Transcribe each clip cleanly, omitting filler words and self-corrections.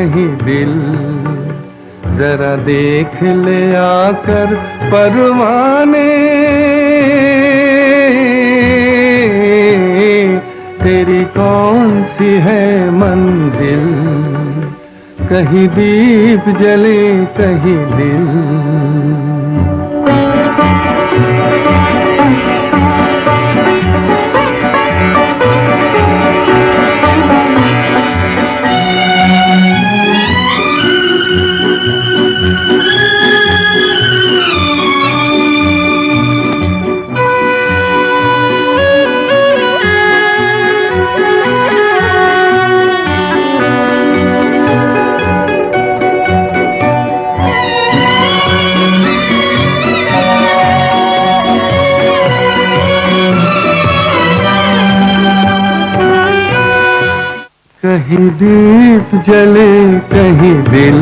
कहीं दिल, जरा देख ले आकर परवाने, तेरी कौन सी है मंजिल, कहीं दीप जले कहीं दिल। कहीं दीप जले कहीं दिल,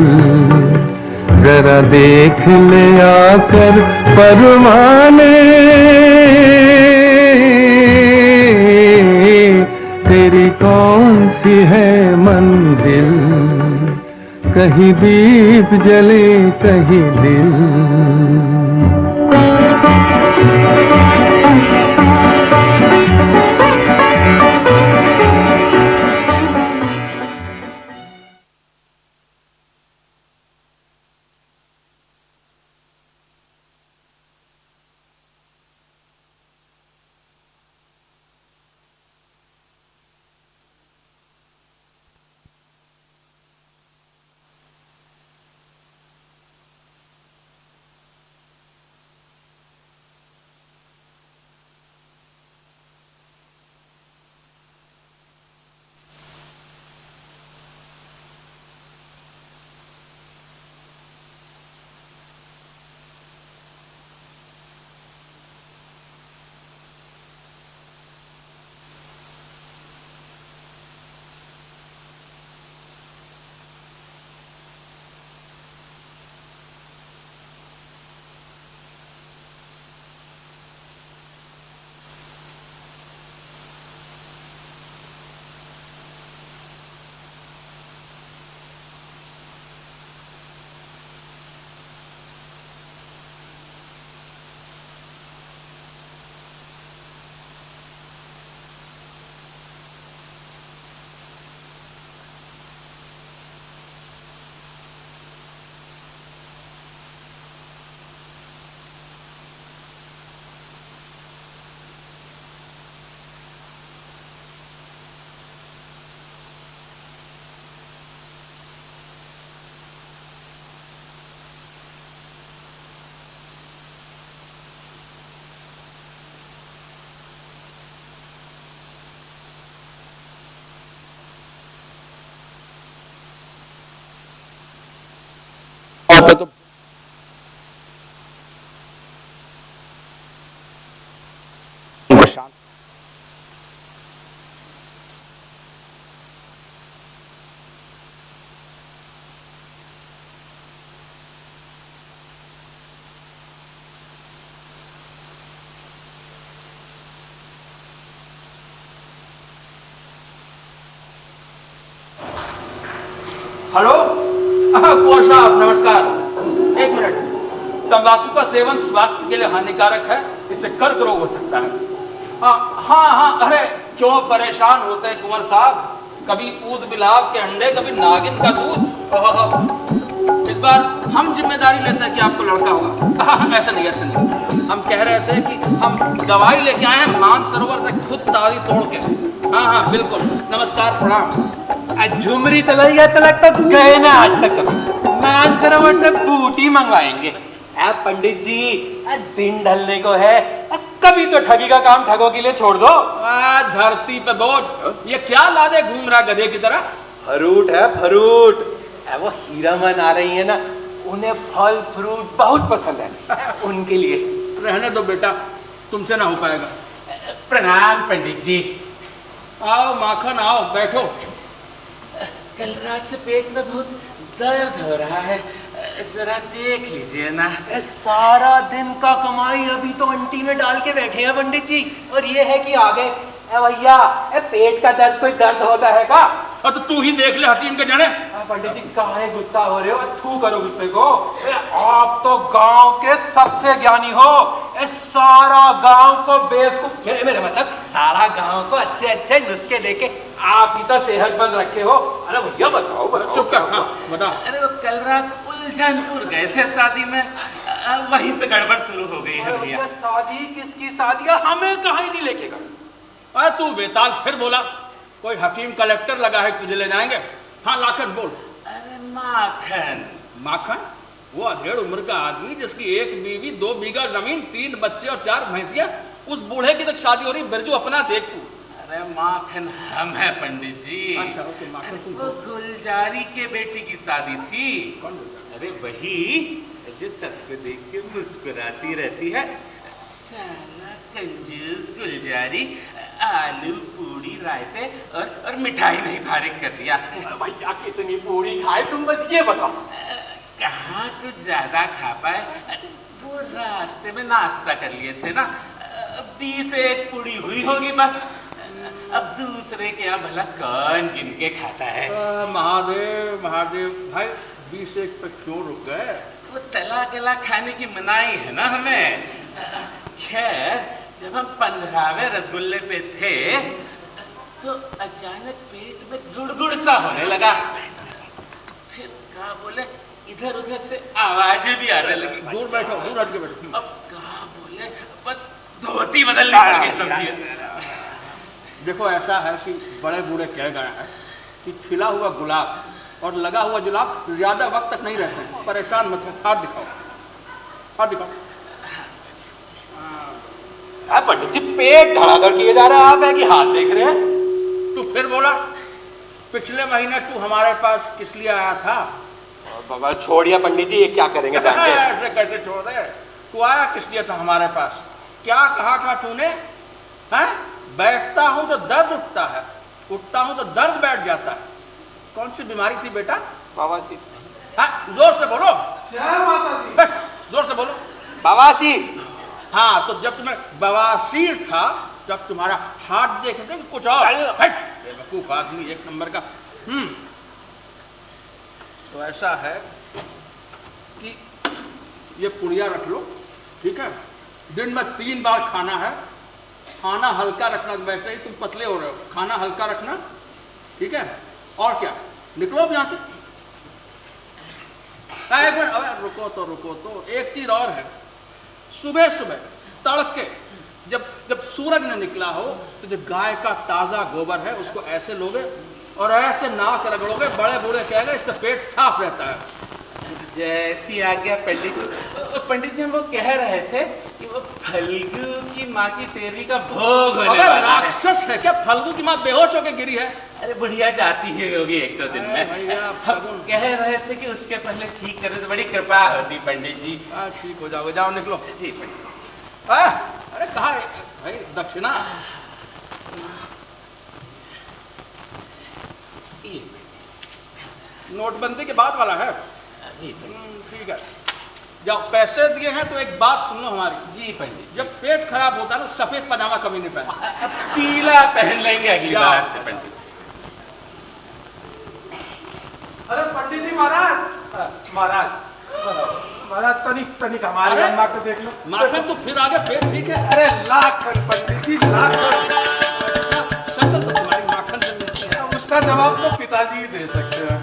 जरा देख ले आकर परवाने, तेरी कौन सी है मंजिल, कहीं दीप जले कहीं दिल। तो शांत हेलो कुंवर साहब नमस्कार। एक मिनट, तंबाकू का सेवन स्वास्थ्य के लिए हानिकारक है, इससे कर्क रोग हो सकता है। हाँ, अरे क्यों परेशान होते हैं कुंवर साहब, कभी ऊद बिलाव के अंडे, कभी नागिन का दूध। इस बार हम जिम्मेदारी लेते हैं कि आपको लड़का होगा। ऐसा नहीं, हम कह रहे थे कि हम दवाई लेके आए हैं मानसरोवर से खुद ताजी तोड़ के। हाँ बिल्कुल, नमस्कार प्रणाम। झुमरी तलैया तलक तो गए ना आज तक कभी, मानसरोवर से बूटी मंगवाएंगे। पंडित जी दिन ढलने को है, कभी तो ठगी का काम ठगों के लिए छोड़ दो। धरती पे बोझ, ये क्या लादे घूम रहा गधे की तरह। फ्रूट है फ्रूट, वो हीरामन आ रही है ना, उन्हें फल फ्रूट बहुत पसंद है, उनके लिए। रहने दो बेटा, तुमसे ना हो पाएगा। प्रणाम पंडित जी। आओ माखन आओ, बैठो। कल रात से पेट में बहुत दर्द हो रहा है, जरा देख लीजिए ना। सारा दिन का कमाई अभी तो अंटी में डाल के बैठे हैं पंडित जी, और ये है कि आगे भैया पेट का दर्द कोई दर्द होता है का? और तो तू ही देख ले हकीम के जने। पंडित जी काहे गुस्सा हो रहे हो, थू करो गुस्से को। आप तो गांव के सबसे ज्ञानी हो, सारा गांव को बेवकूफ, मेरा मतलब सारा गांव को अच्छे अच्छे नुस्खे देके आप ही तो सेहतमंद रखे हो। अरे भैया बताओ, चुप कर। हाँ, बता। अरे वो कल रात उलझनपुर गए थे शादी में, वहीं से गड़बड़ शुरू हो गई है भैया। शादी किसकी शादी, हमें कहीं नहीं लेके गए। अरे तू बेताल फिर बोला, कोई हकीम कलेक्टर लगा है तुझे ले जाएंगे। हाँ लाखन बोल। अरे माखन। माखन? वो अधेड़ उम्र का आदमी जिसकी 1 बीवी 2 बीघा जमीन 3 बच्चे और 4 भैंसियां, उस बूढ़े की तक शादी हो रही। बिरजू अपना देख तू। अरे माखन हम है पंडित जी। अच्छा ओके माखन तुम। वो गुलजारी के बेटी की शादी थी। कौन बोलता? अरे वही जो सबको देख के मुस्कुराती रहती है। साला कंजूस गुलजारी आलू पूड़ी रायते और मिठाई नहीं फारिग कर दिया। भैया कितनी पूरी खाए तुम, बस ये बताओ। कहाँ कुछ ज्यादा खा पाए, वो रास्ते में नाश्ता कर लिए थे ना, 20 पूड़ी हुई होगी बस। अब दूसरे के यहाँ भला कौन गिन के खाता है। महादेव महादेव भाई 20 पे क्यों रुक गए? वो तला गला खाने की मनाही है ना हमें। खैर जब हम 15वें रसगुल्ले पे थे तो अचानक पेट में गुड़गुड़ सा होने लगा। फिर कहा बोले इधर उधर से आवाजें भी आने लगी। दूर बैठो, दूर हट के बैठो। अब कहा बोले बस धोती बदलनी पड़ गई समझिए। देखो ऐसा है कि बड़े बूढ़े कह गए हैं कि खिला हुआ गुलाब और लगा हुआ जुलाब ज्यादा वक्त तक नहीं रहते। परेशान मत हो, हाथ दिखाओ, हाथ दिखाओ। पंडित जी पेट धड़ाधड़ किए जा रहे हैं, आप है कि हाथ देख रहे हैं? तू फिर बोला, पिछले महीने तू हमारे पास किस लिए आया था? बाबा छोड़िए पंडित जी, ये क्या करेंगे जानते हैं। ऐसे कैसे छोड़ दे? तू आया किस लिए था हमारे पास? क्या कहा था तूने? हैं? बैठता हूं तो दर्द उठता है, उठता हूं तो दर्द बैठ जाता है। कौन सी बीमारी थी बेटा? बवासीर। हाँ जोर से बोलो। जय माता दी। बस जोर से बोलो। बवासीर। हाँ तो जब तुम्हें बवासीर था जब तुम्हारा हाथ देखे थे कुछ और। बेवकूफ आदमी एक नंबर का। तो ऐसा है कि ये पुड़िया रख लो, ठीक है? दिन में 3 बार खाना है। खाना हल्का रखना, वैसे ही तुम पतले हो रहे हो, खाना हल्का रखना, ठीक है? और क्या, निकलो अब यहाँ से। एक मिनट, अबे रुको तो एक चीज और है। सुबह सुबह तड़के जब सूरज ने निकला हो तो जो गाय का ताजा गोबर है उसको ऐसे लोगे और ऐसे नाक रगड़ोगे। बड़े बूढ़े कहेंगे इससे पेट साफ रहता है। जैसी आज्ञा पंडित जी। पंडित जी हम वो कह रहे थे कि वो फल्गु की माँ की तेरी का भोग होने वाला है। राक्षस है क्या? फल्गु की माँ बेहोश होकर गिरी है। अरे बुढ़िया जाती है होगी 1-2 दिन में। भैया हम कह रहे थे कि उसके पहले ठीक करे तो बड़ी कृपा होती पंडित जी। ठीक हो जाओगे, जाओ निकलो। जी पंडित। अरे कहा है भाई दक्षिणा? नोटबंदी के बाद वाला है। जी ठीक है, जब पैसे दिए हैं तो एक बात सुन लो हमारी। जी पंडित। जब पेट खराब होता है ना सफेद पजामा कभी नहीं पहनता। पीला पहन लेंगे अगली बार से पंडित। अरे पंडित जी महाराज तनिक हमारी अम्मा को देख लो। माखन तो फिर आगे पेट ठीक है। अरे लाखन पंडित जी लाखन। शक्ल तो तुम्हारी माखन से मिलती है। उसका जवाब तो पिताजी ही दे सकते हैं।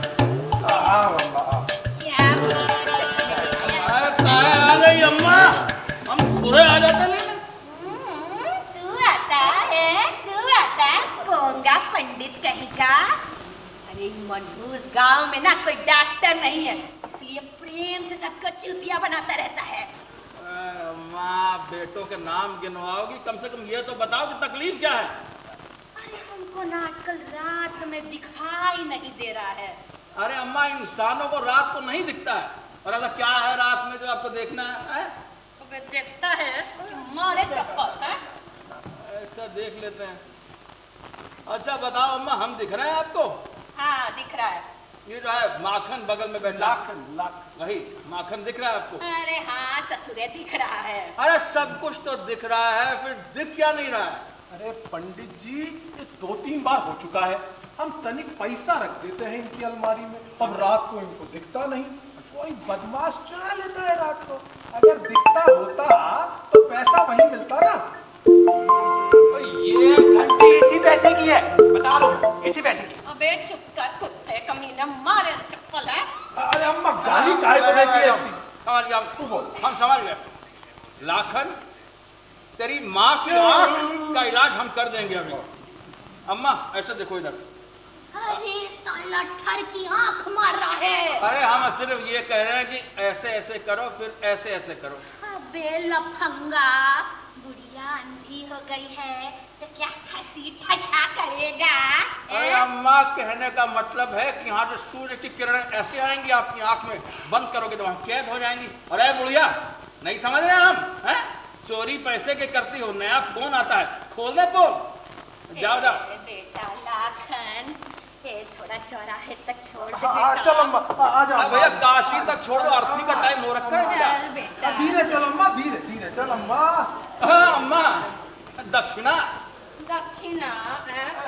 आ गई अम्मा, हम पूरे आ जाते लेने। तू आता है पोंगा पंडित कहेगा। अरे मनहूस गांव में ना कोई डॉक्टर नहीं है, इसलिए प्रेम से सबको चूतिया बनाता रहता है। माँ बेटों के नाम गिनवाओगी, कम से कम ये तो बताओ कि तकलीफ क्या है? अरे तुमको ना आजकल रात में दिखाई नहीं दे रहा है। अरे अम्मा इंसानों को रात को नहीं दिखता है, और ऐसा क्या है रात में जो आपको देखना है? तुम्हें देखता है मारे चप्पल है। अच्छा देख लेते हैं। अच्छा बताओ अम्मा, हम दिख रहे हैं आपको? हाँ दिख रहा है। ये जो है माखन बगल में बैठा, लाखन वही माखन दिख रहा है आपको? अरे हाँ ससुरे दिख रहा है। अरे सब कुछ तो दिख रहा है, फिर दिख क्या नहीं रहा है? अरे पंडित जी ये 2-3 बार हो चुका है। हम तनिक पैसा रख देते हैं इनकी अलमारी में, अब रात को इनको दिखता नहीं, कोई बदमाश चुरा लेता है रात को। अगर दिखता होता तो पैसा वहीं मिलता ना। तो ये घंटी इसी पैसे की है, बता लो इसी पैसे की। अबे चुप कर कुत्ते कमीने, मारे चप्पल है। अरे अम्मा गाली काहे को देती है इतनी? समझ गया, तू बोल, हम समझ गए। लाखन, तेरी माँ की आंख का इलाज हम कर देंगे अभी। अम्मा ऐसे देखो इधर। अरे साला ठर की आंख मार रहा है। अरे हम सिर्फ ये कह रहे हैं कि ऐसे ऐसे करो, फिर ऐसे ऐसे करो। अबे लफंगा, बुढ़िया अंधी हो गई है तो क्या हंसी ठट्ठा करेगा? अरे अम्मा, कहने का मतलब है कि यहाँ से सूर्य की किरणें ऐसे आएंगी आपकी आंख में, बंद करोगे तो हम कैद हो जाएंगी। अरे बुढ़िया, नहीं समझ रहे हम हैं? चोरी पैसे के करती हो, नया फोन आता है, खोल दे फोन। जाओ जाओ। बेटा लाखन, ये थोड़ा चौराहे तक छोड़ दे हाँ, बेटा। चल अम्मा, आ जाओ। अब भैया काशी तक छोड़ो, आरती का टाइम हो रखा है इसका। चल बेटा। धीरे चल अम्मा, धीरे धीरे चल अम्मा। हाँ अम्मा, दक्षिणा। दक्षिणा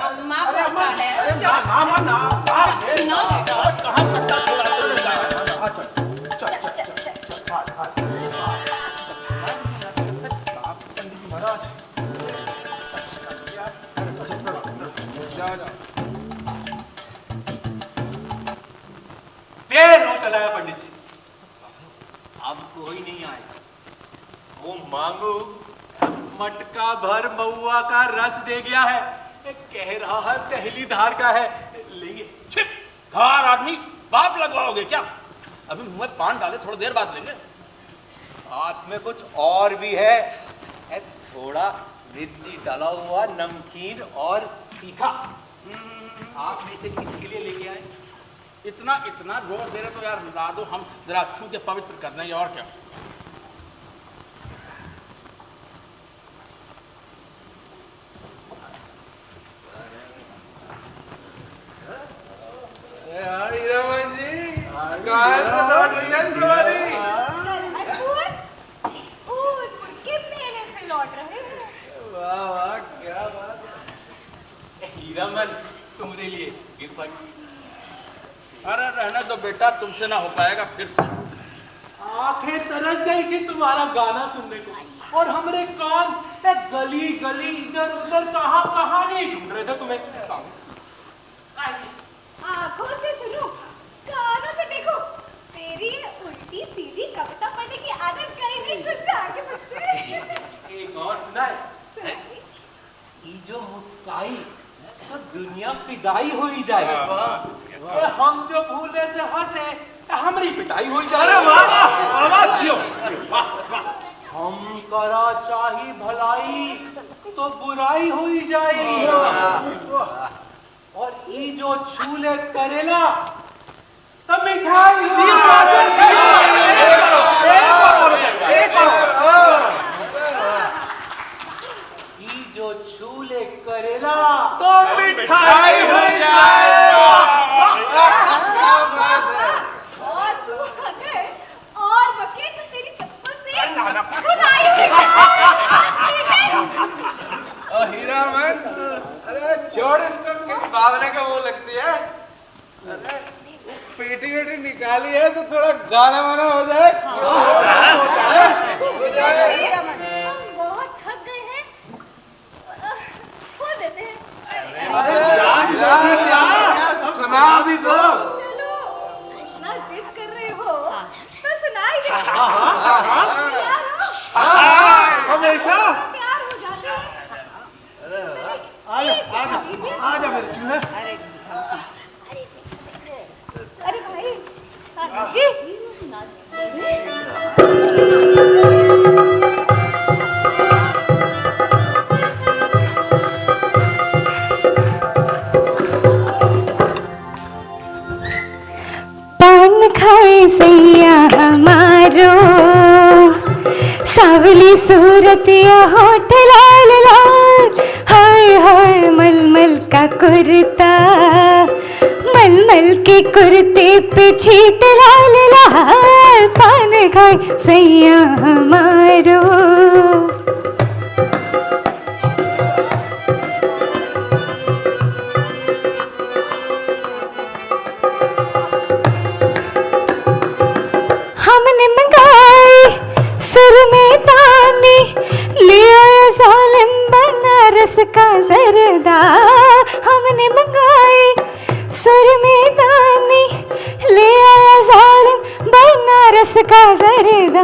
अम्मा अरे अम्मा, बोलता है। अरे ना ना ना ना, कहाँ कट्टा छोड़ा तुमने? चल चल चल चल, हाथ हाथ। पंडित जी महाराज, जाओ जाओ। देर हो चला है पंडित जी, अब कोई नहीं आएगा। वो मांगू मटका भर महुआ का रस दे गया है, कह रहा है पहली धार का है, लेंगे। छिप, धार आदमी, बाप लगवाओगे क्या? अभी मुंह में पान डाले, थोड़ी देर बाद लेंगे। हाथ में कुछ और भी है, थोड़ा मिर्ची डाला हुआ, नमकीन और तीखा। आप में से किसके लिए लेके आए? इतना इतना जोर दे रहे तो यार ला दो, हम जरा छू के पवित्र कर देंगे, और क्या। रमन जी, कहाँ से लौट रही है सवारी? के मेले से लौट रहे हैं। वाह वाह, क्या बात है। हीरामन, तुम्हारे लिए गिफ्ट। अरे रहने दो बेटा, तुमसे ना हो पाएगा फिर से। आंखें तरस गई थी तुम्हारा गाना सुनने को, और हमारे कान गली गली इधर उधर कहाँ कहाँ नहीं ढूंढ रहे थे तुम्हें। आंखों से सुनो, कानों से देखो। तेरी उल्टी सीधी कविता पढ़ने की आदत कहीं नहीं कुछ आगे बच्चे। एक और सुनाए, ये जो मुस्काई तो दुनिया पिदाई हो ही जाए। हम जो भूले से हंसे हमारी पिटाई हो जाए। हम करा चाही भलाई तो बुराई हो ही जाए। और ये जो छूले करेला तो मिठाई। ये जो छूले करेला तो मिठाई हो जाए। और तू अगर और बके तो तेरी चप्पल से खुदाई। हीरामन, अरे छोड़ इसको, किस बावले का वो लगती है। अरे पेटी वेटी निकाली है तो थोड़ा गाना वाना हो जाए। हो जाए। हम बहुत थक गए हैं, छोड़ देते हैं। सुना भी दो। चलो, इतना जिद कर रहे हो तो सुनाई दे। हमेशा तैयार हो जाते हैं। आजा मेरे चूहे। अरे भाई, जी पान खाए सैया हमारो, सावली सूरत या होठ लाल लाल, हाय हाय मलमल का कुर्ता, मलमल के कुर्ते पे छीट लाल लाल, पान खाए सैया हमारो। का जरदा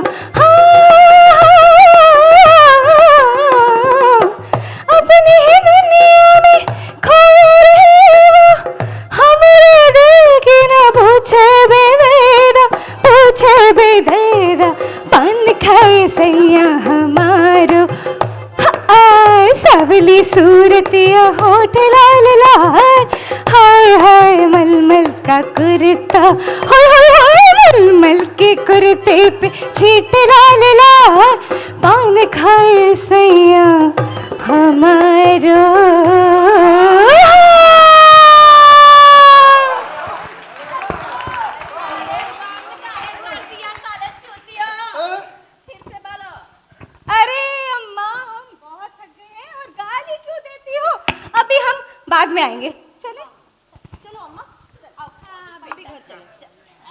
अपनी ही दुनिया में खोए रहे वो हमारे दिल की ना पूछे बेदर्दा पान खाए सैया हमारो सावली सूरतिया होठ लाल लाल हाय हाय मलमल का कुर्ता हाय हाय हाय मलमल के कुर्ते पे छीट लाल लाल पान खाए सैया हमारो फिर से बोलो। अरे अम्मा हम बहुत थक गए हैं और गाली क्यों देती हो? अभी हम बाद में आएंगे। चले चलो अम्मा आओ बेबी घर चलो चल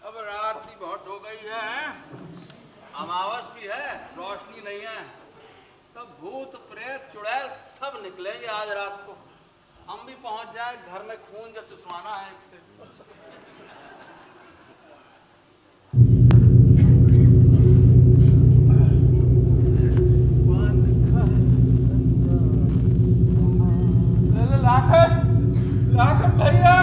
अब रात भी बहुत हो गई है, अमावस भी है, रोशनी नहीं है, तब भूत प्रेत चुड़ैल सब निकलेंगे आज रात को। हम भी पहुंच जाए, घर में खून जो चुसवाना है एक से। लाखन भैया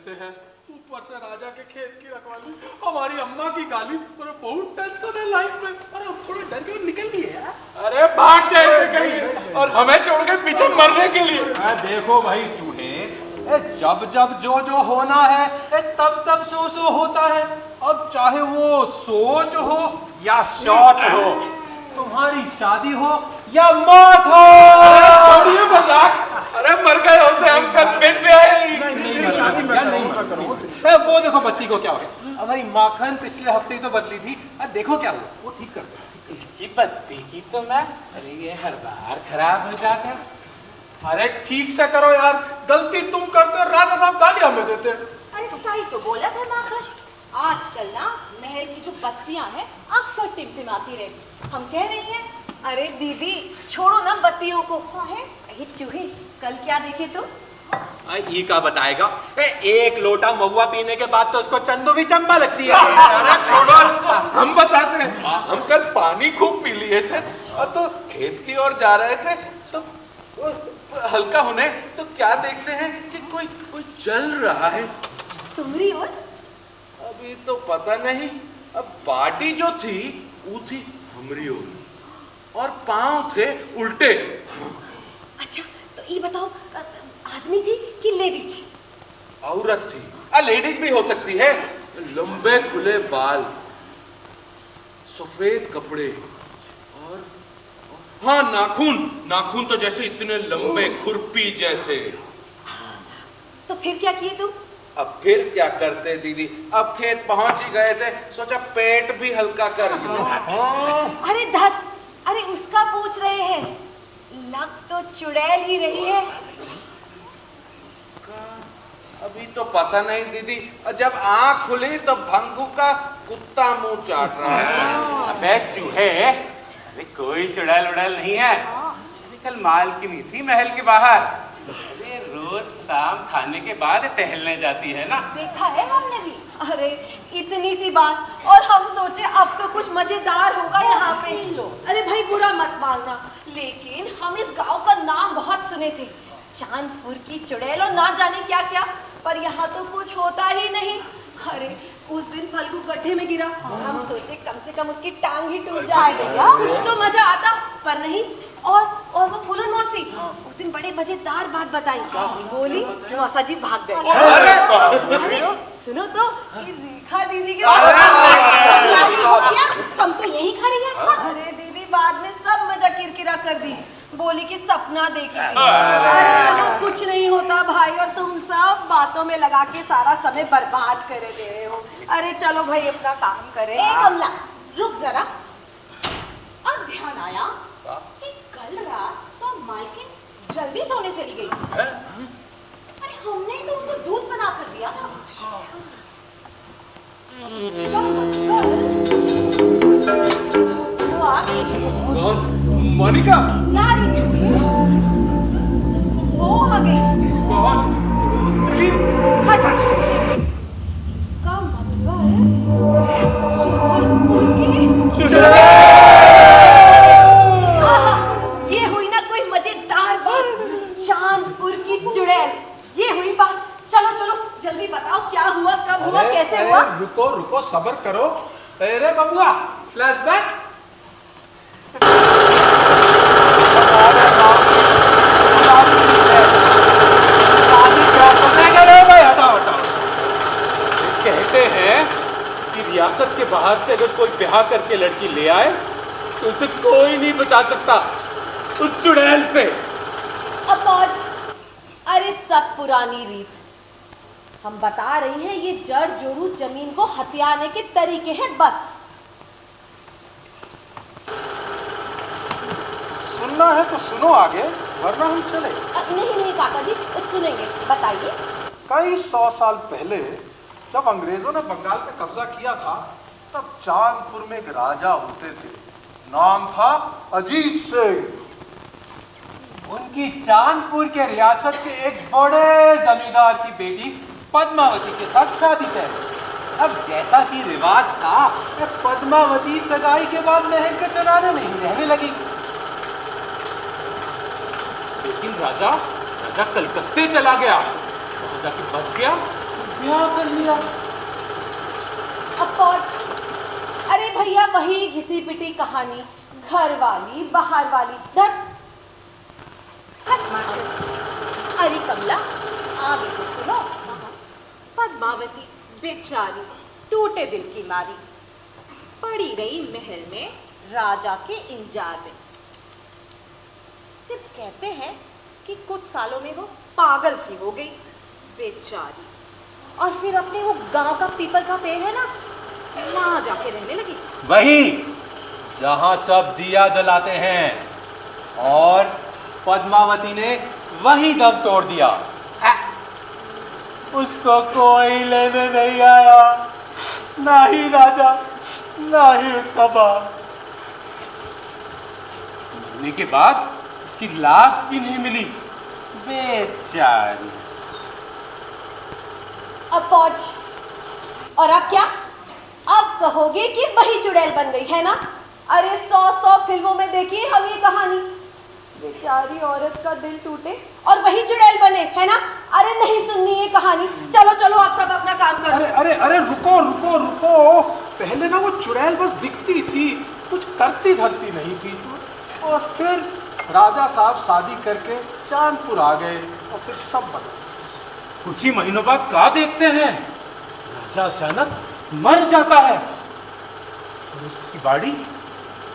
से है, ऊपर से राजा के खेत की रखवाली, हमारी अम्मा की गाली, और बहुत टेंशन है लाइफ में। अरे हम थोड़ा डर के निकल गए यार। अरे भाग जाएंगे कहीं और हमें छोड़ के पीछे मरने के लिए। देखो भाई चूहे, जब जब जो जो होना है तब तब सो सो होता है। अब चाहे वो सोच हो या शॉट हो, तुम्हारी शादी हो या मौत हो। छोड़िए मजाक, अरे मर गए होते हम कल पेट में आए। वो देखो बत्ती को क्या हो गया। हमारी माखन पिछले हफ्ते ही तो बदली थी, अब देखो क्या हुआ, वो ठीक कर दो। इसकी बत्ती की तो मैं, अरे ये हर बार खराब हो जाता है। अरे ठीक से करो यार, गलती तुम करते हो, राजा साहब गाली हमें देते। अरे सही तो बोला था माखन, आजकल ना महल की जो बत्तियां हैं अक्सर टिमटिमाती रहती। हम कह रही हैं, अरे दीदी छोड़ो ना बत्तियों को। है अरे चूहे, कल क्या देखे तुम? ये का बताएगा, एक लोटा महुआ पीने के बाद तो उसको चंदू भी चंबा लगती है। अरे छोड़ो इसको, हम बताते हैं। हम कल पानी खूब पी लिए थे और तो खेत की ओर जा रहे थे तो हल्का होने तो क्या देखते हैं कि कोई कोई चल रहा है। तुम्हारी ओर? अभी तो पता नहीं, अब बाडी जो थी वो थी हमरी ओर और पांव थे उल्टे। अच्छा तो ये बताओ, आदमी थी कि लेडीज? औरत थी, लेडीज भी हो सकती है। लंबे खुले बाल, सफेद कपड़े और हाँ नाखून, नाखून तो जैसे इतने लंबे खुरपी जैसे। तो फिर क्या किए तुम? अब फिर क्या करते दीदी, अब खेत पहुंच ही गए थे, सोचा पेट भी हल्का कर लो। अरे धत, अरे उसका पूछ रहे हैं, लग तो चुड़ैल ही रही है। अभी तो पता नहीं दीदी, जब आंख खुली तो भंगू का कुत्ता मुंह चाट रहा है। अबे चूहे, अरे कोई चुड़ैल उड़ैल नहीं है। अरे कल मालकिनी थी महल के बाहर, अरे रोज शाम खाने के बाद टहलने जाती है ना। देखा है हमने भी। अरे इतनी सी बात, और हम सोचे अब तो कुछ मजेदार होगा यहाँ पे। अरे भाई बुरा मत मानना, लेकिन हम इस गांव का नाम बहुत सुने थे, चांदपुर की चुड़ैल और ना जाने क्या क्या, पर यहाँ तो कुछ होता ही नहीं। अरे उस दिन फल्गू गड्ढे में गिरा, हम सोचे कम से कम उसकी टांग ही टूट जाएगा, कुछ तो मजा आता, पर नहीं। और वो फूलन मौसी उस दिन बड़े मजेदार बात बताई, बोली मौसा जी भाग गए। अरे सुनो तो, ये रेखा दीदी के हम तो यही खड़ी है। अरे दीदी बाद में सब मजा किरकिरा कर दी, बोली कि सपना देखी थी। अरे कुछ नहीं होता भाई, और तुम सब बातों में लगा के सारा समय बर्बाद कर दे रहे हो। अरे चलो भाई अपना काम करें। कमला रुक जरा, अब ध्यान आया कि कल रात तो मालकिन जल्दी सोने चली गई। अरे हमने तो उनको दूध बना कर दिया था। वो आ गई। मोनिका? नारी वो आ गई। कौन? स्त्री? हट। इसका मतलब ये हुई ना कोई मजेदार बात, चांदपुर की चुड़ैल, ये हुई बात। चलो चलो जल्दी बताओ क्या हुआ, कब हुआ, कैसे हुआ? रुको रुको सब्र करो। अरे बबुआ, फ्लैशबैक। कहते हैं कि रियासत के बाहर से अगर कोई ब्याह करके लड़की ले आए तो उसे कोई नहीं बचा सकता उस चुड़ैल से। अपौज, अरे सब पुरानी रीत। हम बता रही हैं ये जड़ जोरू जमीन को हथियाने के तरीके हैं बस। सुनना है तो सुनो आगे, वरना हम चले। नहीं नहीं काका जी, सुनेंगे, बताइए। कई 100 साल पहले जब अंग्रेजों ने बंगाल पे कब्जा किया था, तब चांदपुर में एक राजा होते थे, नाम था अजीत सिंह। उनकी चांदपुर के रियासत के एक बड़े जमींदार की बेटी पद्मावती के साथ शादी तय। अब जैसा कि रिवाज था, पद्मावती सगाई के बाद महल के चलाने नहीं रहने लगी। लेकिन राजा कलकत्ते चला गया, वहां जाके बस गया, ब्याह कर लिया। अब पहुंच। अरे भैया वही घिसी पिटी कहानी, घर वाली बाहर वाली। धर अरे कमला, आगे तो सुनो। पद्मावती बेचारी टूटे दिल की मारी पड़ी रही महल में राजा के इंतजार में। सिर्फ कहते हैं कि कुछ सालों में वो पागल सी हो गई बेचारी, और फिर अपने वो गांव का पीपल का पेड़ है ना, वहां जाके रहने लगी। वही जहां सब दिया जलाते हैं, और पद्मावती ने वही दम तोड़ दिया। उसको कोई लेने नहीं आया, ना ही राजा ना ही उसका बाप। मरने के बाद उसकी लाश भी नहीं मिली बेचारी। अब पहुंच। और अब क्या? अब कहोगे कि वही चुड़ैल बन गई है ना? अरे 100 फिल्मों में देखिए हम ये कहानी, बेचारी औरत का दिल टूटे और वही चुड़ैल बने, है ना? अरे नहीं सुननी ये कहानी, चलो चलो आप सब अपना काम करो। अरे अरे अरे रुको रुको रुको, पहले ना वो चुड़ैल बस दिखती थी, कुछ करती धरती नहीं थी। और फिर राजा साहब शादी करके चांदपुर आ गए और फिर सब बदल। कुछ ही महीनों बाद क्या देखते हैं, राजा अचानक मर जाता है। और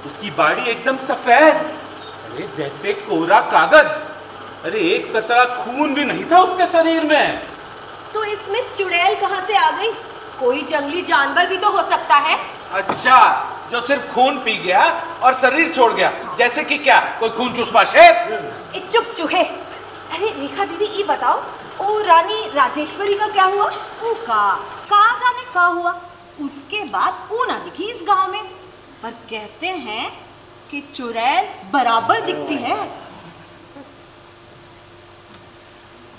उसकी बाड़ी एकदम सफेद, अरे जैसे कोरा कागज। अरे एक कतरा खून भी नहीं था उसके शरीर में। तो इसमें चुड़ैल कहाँ से आ गई? कोई जंगली जानवर भी तो हो सकता है। अच्छा, जो सिर्फ खून पी गया और शरीर छोड़ गया, जैसे कि क्या, कोई खून चूसवा शेर? चुप चूहे। अरे रेखा दीदी ये बताओ, ओ रानी राजेश्वरी का क्या हुआ? कहाँ जाने क्या हुआ? उसके बाद वो ना दिखी इस गांव में, पर कहते हैं कि चुड़ैल बराबर दिखती है।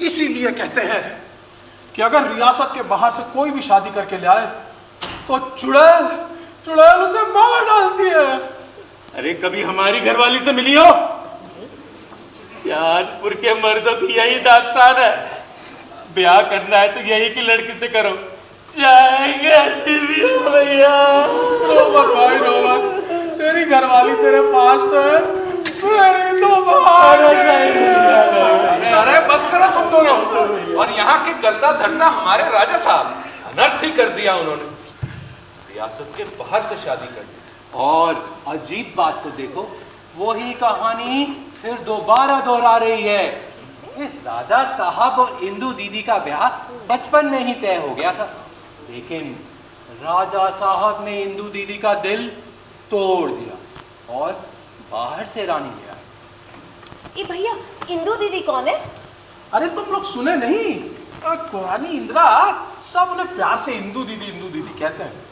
इसीलिए कहते हैं कि अगर रियासत के बाहर से कोई भी शादी करके ले आए तो चुड़ैल उसे मार डालती है। अरे कभी हमारी घरवाली से मिली हो? चांदपुर के मर्दों की यही दास्तान है, ब्याह करना है तो यही की लड़की से करो, जाएंगे भैया। रोमन भाई रोमन, तेरी घरवाली तेरे पास तो है, मेरी तो बाहर है। अरे बस करो तुम दोनों। और यहाँ के करता धरता हमारे राजा साहब, अनर्थ ही कर दिया उन्होंने, रियासत के बाहर से शादी कर दी। और अजीब बात तो देखो, वही कहानी फिर दोबारा दोहरा रही है। राजा साहब और इंदू दीदी का ब्याह बचपन में ही तय हो गया था, लेकिन राजा साहब ने इंदू दीदी का दिल तोड़ दिया और बाहर से रानी ले आए। ये भैया इंदू दीदी कौन है? अरे तुम लोग सुने नहीं? कुरानी इंदिरा सब उन्हें प्यार से इंदू दीदी कहते हैं।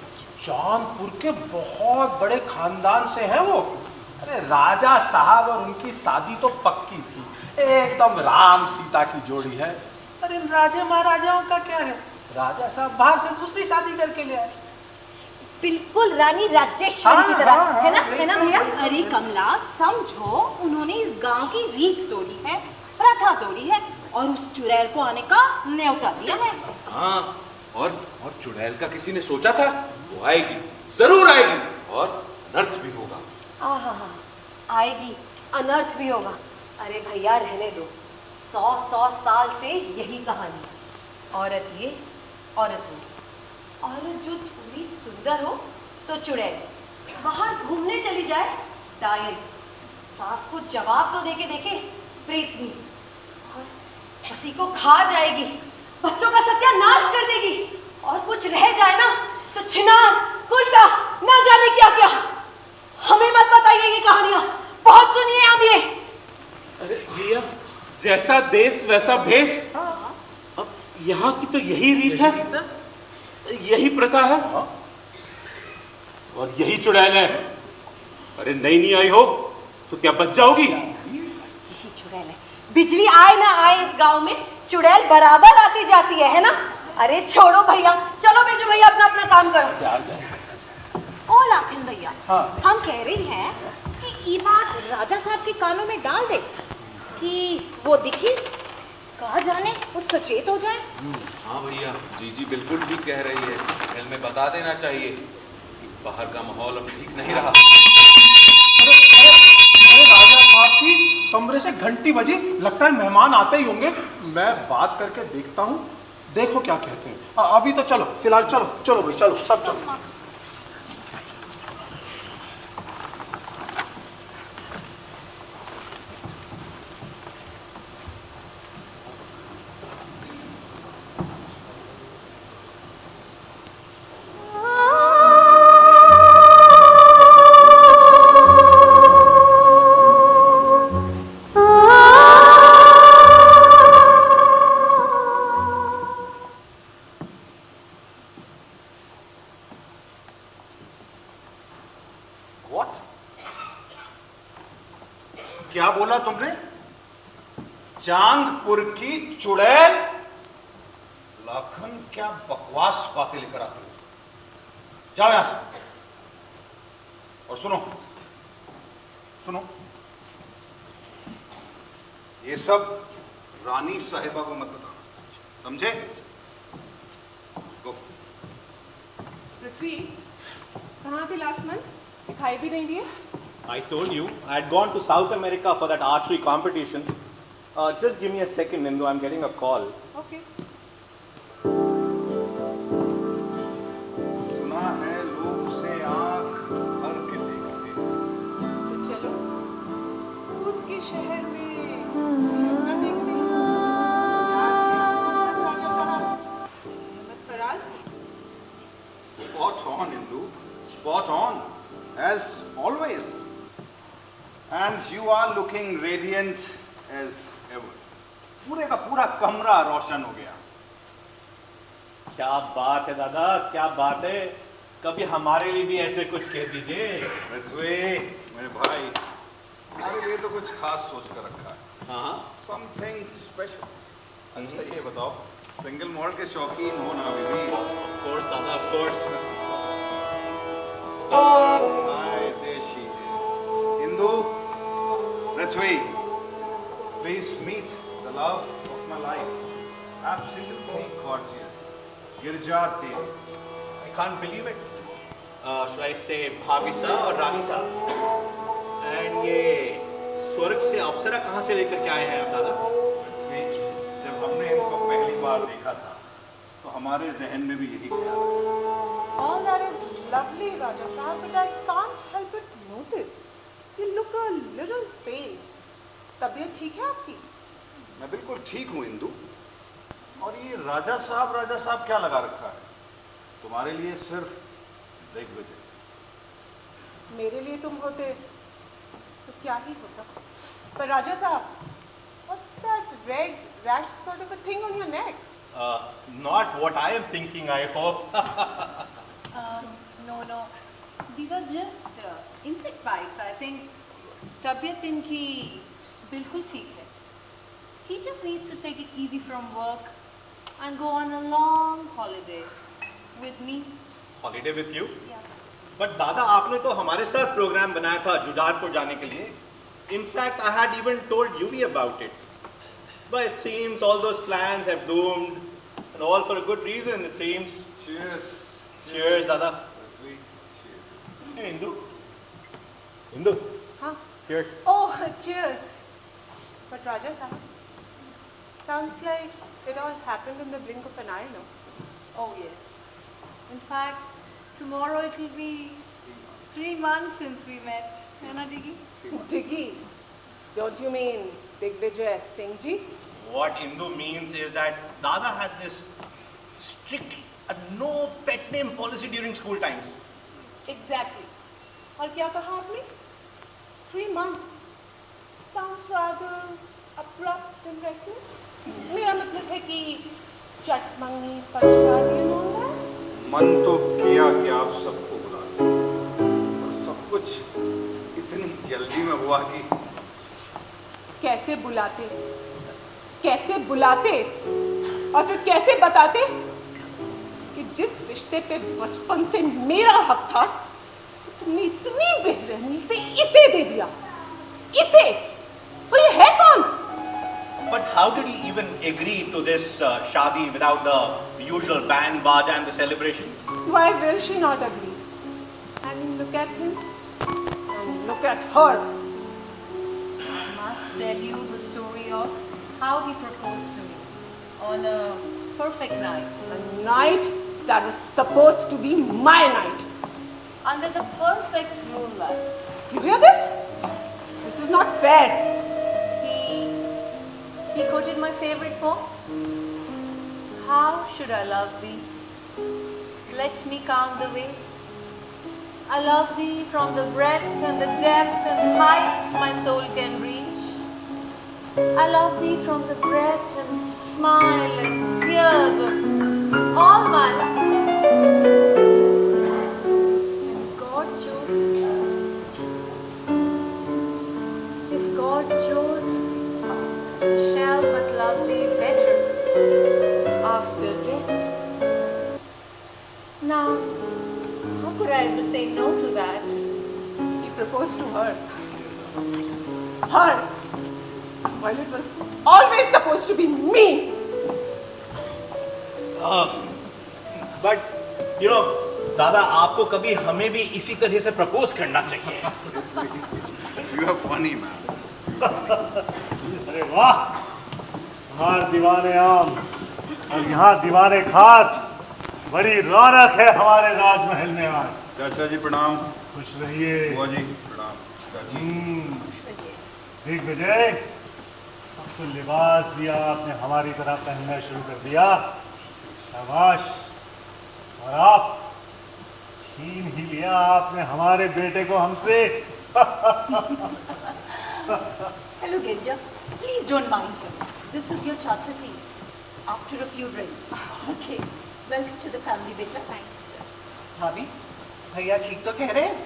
चांदपुर के बहुत बड़े खानदान से हैं वो। अरे राजा साहब और उनकी शादी तो पक्की थी, एकदम राम सीता की जोड़ी है। अरे राजा महाराजाओं का क्या है, राजा साहब बाहर से दूसरी शादी करके ले आए। बिल्कुल रानी राजेश्वरी की तरह, है ना भैया? अरे कमला समझो, उन्होंने इस गांव की रीत तोड़ी है, प्रथा तोड़ी है और उस चुड़ैल को आने का न्योता दिया है। हाँ, और चुड़ैल का किसी ने सोचा था? वो आएगी, जरूर आएगी, और अनर्थ भी होगा। आएगी, अनर्थ भी होगा। अरे भैया रहने दो, 100 साल से यही कहानी, औरत ये औरत वो, औरत जो थोड़ी सुंदर हो तो चुड़ैल, बाहर घूमने चली जाए डायन, सास को जवाब तो देके देखे प्रेतनी, और पति को खा जाएगी, बच्चों का सत्यानाश कर देगी, और कुछ रह जाए ना तो छिनार उल्टा ना जाने क्या क्या। हमें मत बताइए ये कहानियां, बहुत सुनिए आप ये। अरे भैया, जैसा देश वैसा भेष। अब यहाँ की तो यही रीत है, यही प्रथा है, और यही चुड़ैल है। अरे नहीं आई हो तो क्या बच जाओगी? यही चुड़ैल है, बिजली आए ना आए इस गांव में चुड़ैल बराबर आती जाती है ना? अरे छोड़ो भैया, चलो बिरजू भैया अपना अपना काम करो। और लाखन भैया, हम कह रही हैं कि ये बात राजा साहब के कानों में डाल दे कि वो दिखी कहा जाने वो सचेत हो जाए। हाँ भैया, जीजी बिल्कुल ठीक कह रही है। पहल में बता देना चाहिए कि बाहर का माहौल अब ठीक नहीं रहा। अरे राजा साहब की कमरे से घंटी बजी, लगता है मेहमान आते ही होंगे। मैं बात करके देखता हूँ, देखो क्या कहते हैं। अभी तो चलो, फिलहाल चलो चलो भाई, चलो सब चलो। क्या बोला तुमने? चांदपुर की चुड़ैल? लाखन, क्या बकवास बातें लेकर आते हो। जाओ यहां से। और सुनो सुनो, ये सब रानी साहिबा को मत बताना, समझे? गो। पृथ्वी कहाँ थे लास्ट मंथ? दिखाई भी नहीं दिए। I told you I had gone to South America for that archery competition. Just give me a second, Nindu. I'm getting a call. Okay. सुना है लोग उसे आंख भर के देखते हैं। तो चलो उसके शहर में अपना देखते हैं। राजा साहब, Mohammad Faraz. Spot on, Hindu. Spot on, as always. And you are looking radiant as ever. पूरे का पूरा कमरा रोशन हो गया। क्या बात है दादा, क्या बात है। कभी हमारे लिए भी ऐसे कुछ कह दीजिए। ऋत्वे, मेरे भाई, हमारे लिए तो कुछ खास सोच कर रखा है। हाँ, समथिंग स्पेशल। अच्छा ये बताओ, सिंगल मॉडल के शौकीन हो ना अभी भी? of course दादा, of course. Hi, there she is. Hindu, Prithvi, please meet the love of my life. Absolutely gorgeous. Girja Devi. I can't believe it. Should I say भाभी सा और रानी सा? And ये स्वर्ग से अप्सरा कहाँ से लेकर के आए हैं आप दादा? Prithvi, जब हमने इनको पहली बार देखा था, तो हमारे जहन में भी यही ख्याल था। All that is lovely, Raja Sahab, but I can't help but notice you look a little pale. तबीयत ठीक है आपकी? मैं बिल्कुल ठीक हूँ इंदु। और ये राजा साहब क्या लगा रखा है? तुम्हारे लिए सिर्फ दिग्विजय। मेरे लिए तुम होते तो क्या ही होता। पर राजा साहब, what's that red rash sort of a thing on your neck? Not what I am thinking, I hope. No, these are just insect bites. I think तबीयत इनकी बिल्कुल ठीक है. He just needs to take it easy from work and go on a long holiday with me. Holiday with you? Yeah. But दादा, आपने तो हमारे साथ प्रोग्राम बनाया था जुडारपुर जाने के लिए. In fact, I had even told Yuvi about it. But it seems all those plans have doomed, and all for a good reason, it seems. Cheers. Cheers, दादा. Hey, Hindu. Huh? Cheers. Oh, cheers. But Raja Sahab, sounds like it all happened in the blink of an eye, no? Oh yes. In fact, tomorrow it will be 3 months since we met. है ना Diggy? Diggy? Don't you mean Digvijay Singh ji? What Hindu means is that Dada had this strict no pet name policy during school times. Exactly. और क्या कहा आपने? 3 months. Sounds rather abrupt and reckless. मेरा मतलब है कि चट मंगनी परेशानी and all that. मन तो किया कि आप सबको बुला लें, पर सब कुछ इतनी जल्दी में हुआ कि कैसे बुलाते? कैसे बुलाते? और फिर कैसे बताते कि जिस रिश्ते पे बचपन से मेरा हक था, तुमने इतनी बेरहमी से इसे दे दिया, इसे। और ये है कौन? But how did he even agree to this shadi without the usual band, baja and the celebrations? Why will she not agree? I mean, look at him and look at her. I must tell you the story of how he proposed to me on a perfect night. A night that was supposed to be my night. Under the perfect moonlight. You hear this? This is not fair. He quoted my favorite poem. How should I love thee? Let me count the way. I love thee from the breadth and the depth and the height my soul can reach. I love thee from the breath and smile and tears of all my life. And God chose, if God chose, I shall but love thee better after death. Now, how could I ever say no to that? He proposed to her. Her. While it was always supposed to be me. But you know, दादा आपको कभी हमें भी इसी तरह से propose करना चाहिए. You are funny, man. अरे वाह, हमारे दीवाने आम और यहाँ दीवाने खास. बड़ी रौनक है हमारे राजमहल में आज. चाचा जी प्रणाम. खुश रहिए. बुआ जी प्रणाम. दिग्विजय, अब तो लिबास भी आपने हमारी तरह पहनना शुरू कर दिया. शाबाश. और आप छीन ही लिया आपने हमारे बेटे को हमसे. Hello, Girija. Please don't mind him. This is your Chacha ji. After a few drinks. Okay. Welcome to the family, beta. Thanks. भाभी, भैया ठीक तो कह रहे हैं.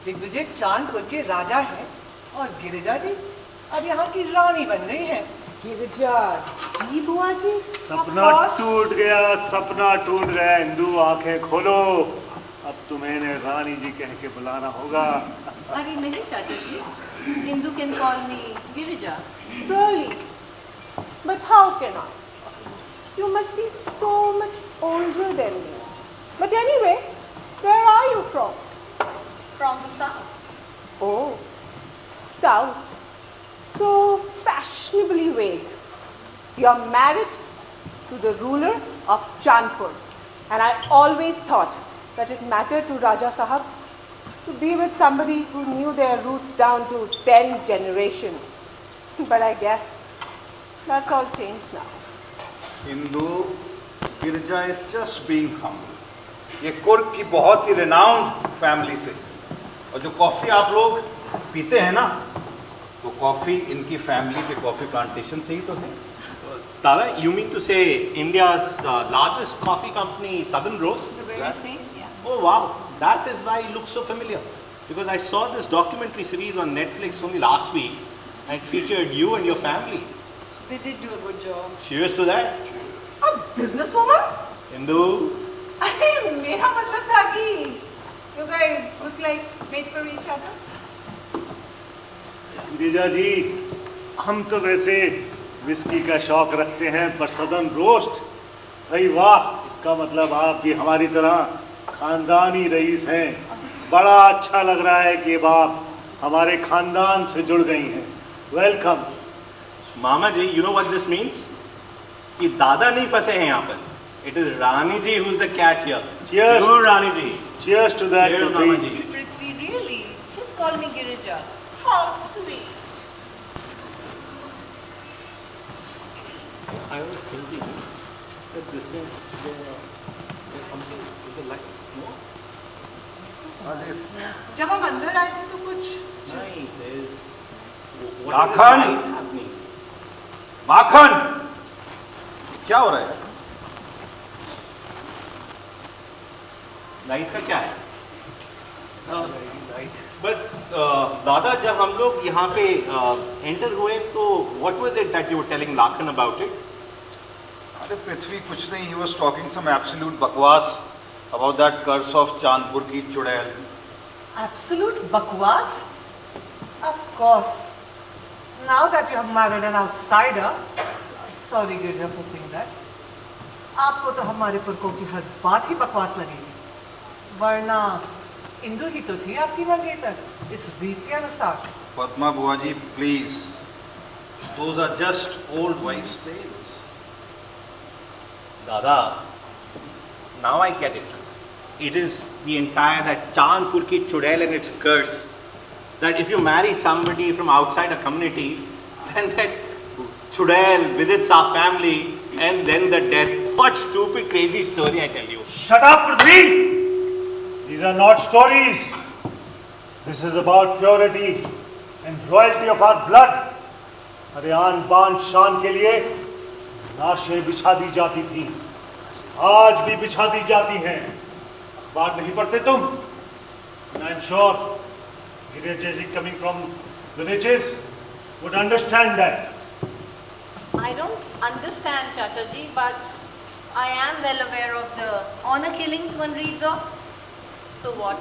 दिग्विजय चांदपुर के राजा हैं और गिरिजा जी अब यहाँ की रानी बन गई है. गिरिजा जी बुआ जी. सपना टूट गया, सपना टूट गया. इंदु आंखें खोलो. अब तुम्हें इन्हें रानी जी कह के बुलाना होगा. अरे नहीं चाचा जी. Hindu can call me Girija. Really? But how can I? You must be so much older than me. But anyway, where are you from? From the south. Oh, south. So fashionably vague. You're married to the ruler of Chandpur. And I always thought that it mattered to Raja Sahab to be with somebody who knew their roots down to 10 generations. But I guess that's all changed now. Hindu, Girija is just being humble. ये कुर्ग की बहुत ही renowned family से. और जो coffee आप लोग पीते हैं ना, वो कॉफी इनकी फैमिली के कॉफी प्लांटेशन से ही तो है. Dada, you mean to say India's largest coffee company, Southern Rose? The very same, yeah. Oh wow, that is why it looks so familiar. Because I saw this documentary series on Netflix only last week, and it featured you and your family. They did do a good job. Cheers to that. A businesswoman? Hindu. अरे मेरा मतलब था कि you guys look like made for each other. Girija जी, हम तो वैसे whisky का शौक रखते हैं, पर सदन रोस्ट, भाई वाह. इसका मतलब आप भी हमारी तरह खानदानी रईस हैं. बड़ा अच्छा लग रहा है कि आप हमारे खानदान से जुड़ गई हैं. वेलकम. मामा जी, you know what this means? कि दादा नहीं फंसे हैं यहाँ पर. It is Rani ji who's the catch here. Cheers. Sure, Rani ji. Cheers to that. Cheers, Prithvi. Mama ji. Prithvi, really? Just call me Girija. How sweet. I was thinking that this is there's something to the light. No? जब हम अंदर आए थे तो कुछ नहीं, there's माखन! happening. माखन! क्या हो रहा है? लाइट का क्या है? बट दादा, जब हम लोग यहाँ पे एंटर हुए तो what was it that you were telling Lakhan about it? अरे पृथ्वी कुछ नहीं. He was talking some absolute बकवास about that curse of Chandpur की चुड़ैल. Absolute बकवास? Of course. Now that you have married an outsider, sorry Girija for saying that, आपको तो हमारे पुरखों की हर बात ही बकवास लगेगी, वरना इंदु ही तो थी आपकी मंगेतर इस रीत के अनुसार। पद्मा बुआ जी, please, those are just old wives' tales. Dada, now I get it. It is the entire that Chandpur ki Chudail and its curse. That if you marry somebody from outside a community, then that Chudail visits our family and then the death. What stupid, crazy story I tell you. Shut up, Prithvi! These are not stories. This is about purity and royalty of our blood. अरे आन बान शान के लिए लाशें बिछा दी जाती थी, आज भी बिछा दी जाती हैं। बात नहीं पढ़ते तुम? And I'm sure Girija ji coming from villages would understand that. I don't understand, Chacha ji, but I am well aware of the honor killings one reads of. So what?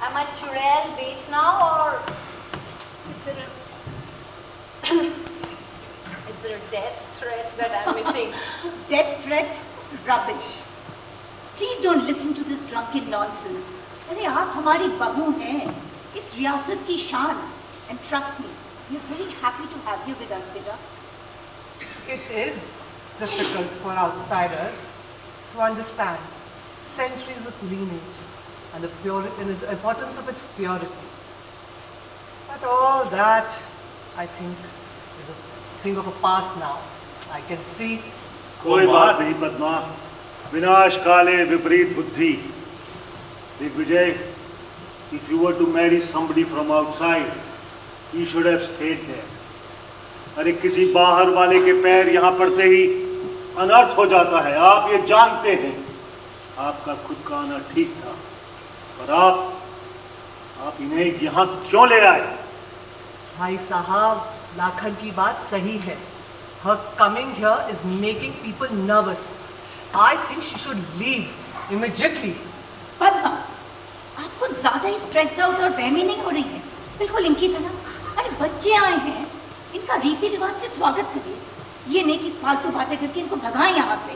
Am I Chudail bait now, or is there a death threat that I'm missing? Death threat? Rubbish. Please don't listen to this drunken nonsense. अरे आप हमारी बहू हैं, इस रियासत की शान. And trust me, we're very happy to have you with us, beta. It is difficult for outsiders to understand centuries of lineage and the importance of its purity. But all that, I think, is a thing of a past now. I can see. कोई बात नहीं पद्मा, विनाश काले विपरीत बुद्धि। Digvijay, if you were to marry somebody from outside, you should have stayed there. अरे किसी बाहर वाले के पैर यहाँ पड़ते ही अनर्थ हो जाता है, आप ये जानते हैं। आपका खुद का आना ठीक था, पर आप इन्हें यहाँ क्यों ले आए? भाई साहब, लाखन की बात सही है। Her coming here is making people nervous. I think she should leave immediately. Padma, आप कुछ ज्यादा ही स्ट्रेस्ड आउट और बहमी नहीं हो रही है? बिल्कुल इनकी तरह। अरे बच्चे आए हैं, इनका रीति रिवाज से स्वागत करिए। ये नहीं कि फालतू बातें करके इनको भगाएं यहाँ से।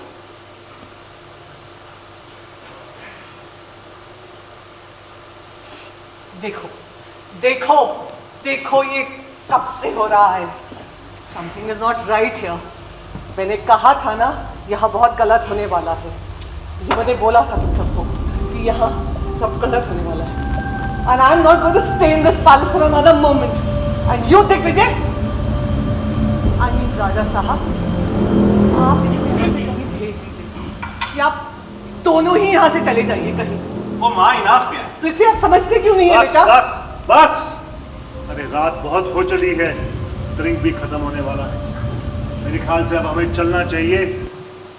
देखो, देखो, देखो ये कब से हो रहा है। Something is not right here. मैंने कहा था ना, यहाँ बहुत गलत होने वाला है। ये मैंने बोला था तुम सबको कि यहाँ सब गलत होने वाला है। And I'm not going to stay in this palace for another moment. And you think, Vijay? I mean, राजा साहब, आप इनको यहाँ से कहीं भेज दीजिए, कि आप दोनों ही यहाँ से चले जाइए कहीं। ओ माँ, इनफ है। पृथ्वी, आप समझते क्यों नहीं है बेटा? बस, बस। अरे रात बहुत हो चली है, ड्रिंक भी खत्म होने वाला है। मेरे ख्याल से अब हमें चलना चाहिए।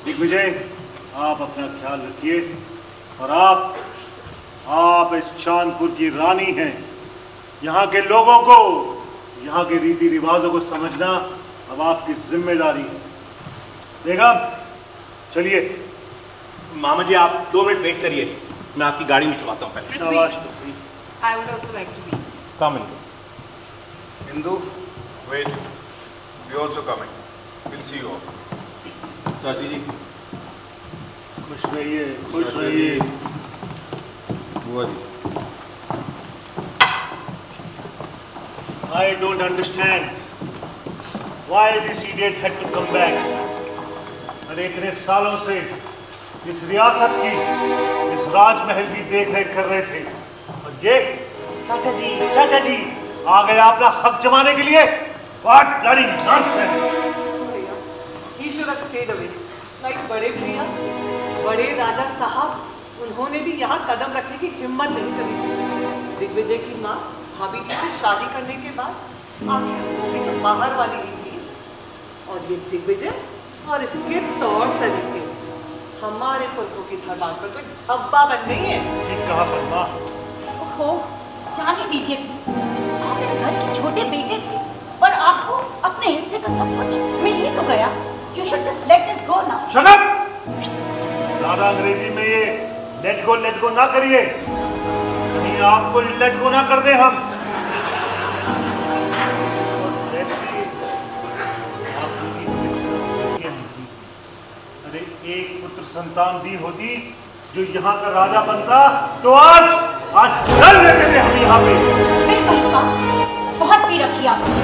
दिग्विजय, आप अपना ख्याल रखिए, और आप इस चांदपुर की रानी हैं। यहाँ के लोगों को, यहाँ के रीति रिवाजों को समझना अब आपकी जिम्मेदारी है। बेगम, चलिए। मामा जी, आप 2 मिनट वेट करिए, मैं आपकी गाड़ी में चलाता हूँ पहले। शाबाश। I would also like to be. Come in. Hindu, wait. We also coming. We'll see you all. चाची जी, खुश रहिए, खुश रहिए। बुआ जी, I don't understand why this idiot had to come back. अरे इतने सालों से इस रियासत की, इस राजमहल की देख-रेख कर रहे थे, और ये चाचा जी आ गए अपना हक जमाने के लिए। What bloody nonsense! He should have stayed away. Like बड़े भैया, बड़े राजा साहब, उन्होंने भी यहाँ कदम रखने की हिम्मत नहीं करी। दिग्विजय की माँ भाभी जी से शादी करने के बाद आखिर तो बाहर वाली ही थी, और ये दिग्विजय और इसके तौर तरीके हमारे पुरखों की धरबान पर कोई धब्बा बन नहीं है। ठीक कहा पद्मा। ओहो, जाने दीजिए। आप इस घर के छोटे बेटे थे, पर आपको अपने हिस्से का सब कुछ मिल ही तो गया। You should just let this go now. Shut up! ज़्यादा अंग्रेजी में ये लेट गो ना करिए, कहीं आपको लेट गो ना कर दे हम। और वैसे संतान दी होती जो यहाँ का राजा बनता, तो आज डर लेते थे हम यहाँ पे। बहुत पी रखी आपने,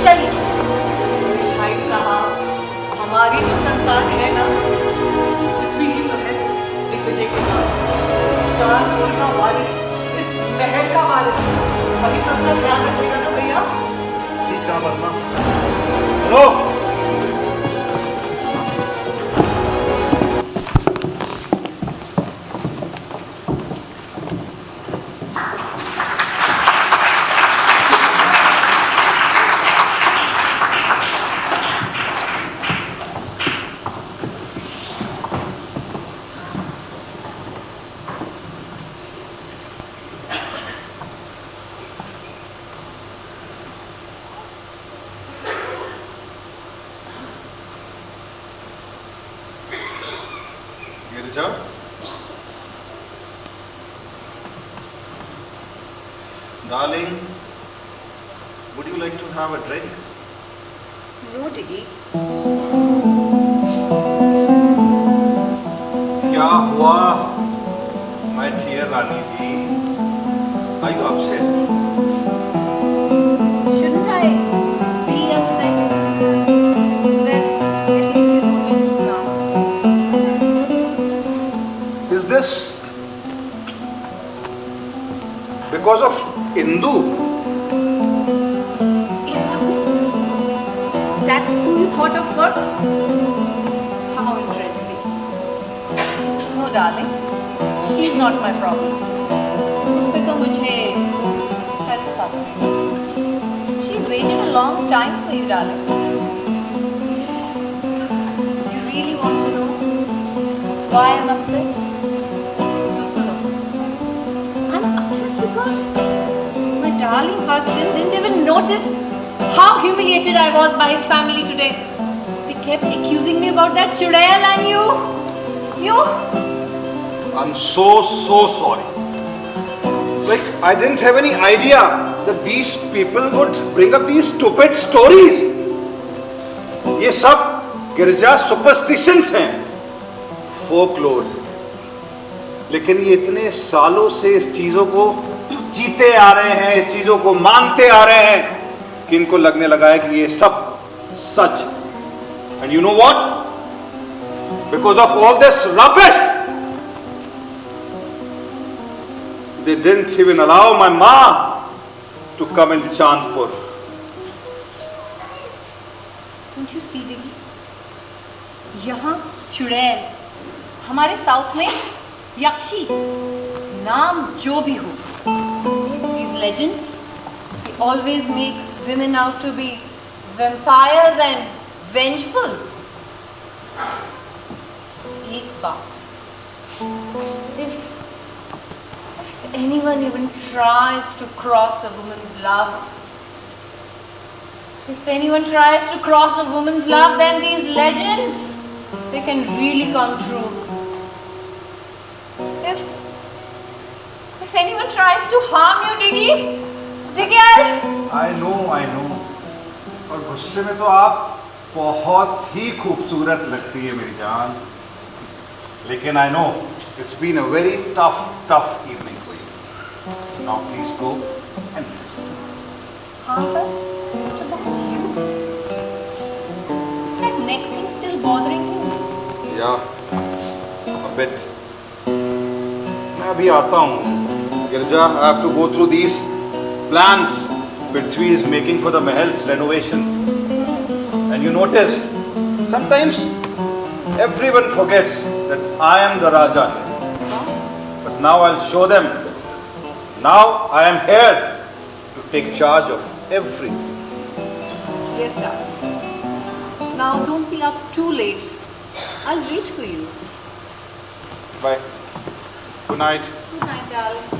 चलिए। भाई साहब, हमारी तो संतान है ना, पृथ्वी ही तो है दिग्विजय के नाम, कानपुर का वारिस, इस महल का वारिस, वही तो उसका ध्यान रखेगा ना भैया। ठीक है वर्मा, चलो। Girija, darling, would you like to have a drink? No, Diggy. क्या हुआ, my dear Rani ji? Are you upset? Shouldn't I be upset? Well, at least you noticed now. Is this because of Indu? Indu? That's who you thought of first? How interesting. No, darling. She's not my problem. उस पे तो मुझे help आता है. She's waited a long time for you, darling. You really want to know why I'm upset? तो सुनो. I'm upset because my darling husband didn't even notice how humiliated I was by his family today. They kept accusing me about that Chudail and you. I'm so sorry. Like, I didn't have any idea that these people would bring up these stupid stories. ये सब गिरजा superstitions हैं, folklore. लेकिन ये इतने सालों से इस चीजों को जीते आ रहे हैं, इस चीजों को मानते आ रहे हैं कि इनको लगने लगा है कि ये सब सच। And you know what? Because of all this rubbish, they didn't even allow my mom to come in Chandpur. Don't you see, Diggy? यहाँ चुड़ैल, हमारे साउथ में यक्षी, नाम जो भी हो, these legends, they always make women out to be vampires and vengeful. एक बात, if anyone even tries to cross a woman's love, then these legends, they can really come true. If anyone tries to harm you, Diggy, I know. और गुस्से में तो आप बहुत ही खूबसूरत लगती है मेरी जान। लेकिन I know it's been a very tough evening for you. Now please go and rest. हाँ sir, what about you? Is that neck thing still bothering you? Yeah, a bit. मैं अभी आता हूँ। गिरजा, I have to go through these plans Prithvi is making for the Mahal's renovations. And you notice, sometimes everyone forgets that I am the Raja here. But now I'll show them. Now I am here to take charge of everything. Yes, sir. Now don't be up too late. I'll wait for you. Bye. Good night. Good night, darling.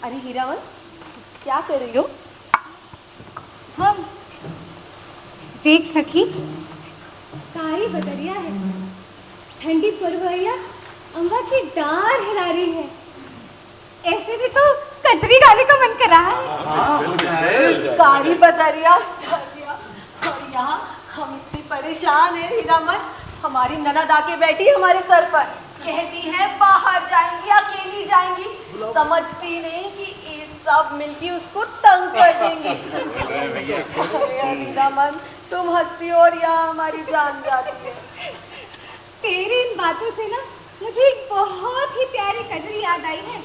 अरे हीरावन, क्या कर रही हो? हम देख सखी, सारी बदरिया है, ठंडी पुरवैया अम्बा की डार हिला रही है। ऐसे भी तो कजरी गाने का मन कर रहा है। कारी बदरिया और यहाँ हम इतनी परेशान है हीरामन। हमारी ननद आके बैठी हमारे सर पर, कहती है बाहर जाएंगी, अकेली जाएंगी, समझती नहीं कि ये सब मिलके उसको तंग कर देंगी। अरे हीरामन, तुम हंसती हो और यहाँ हमारी जान जाती है। तेरी इन बातों से ना मुझे एक बहुत ही प्यारी कजरी याद आई है।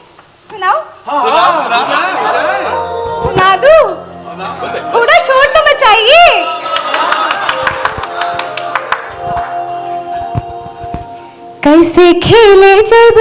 सुनाओ? सुना दूं? थोड़ा शोर तो मचाइए। कैसे खेले जब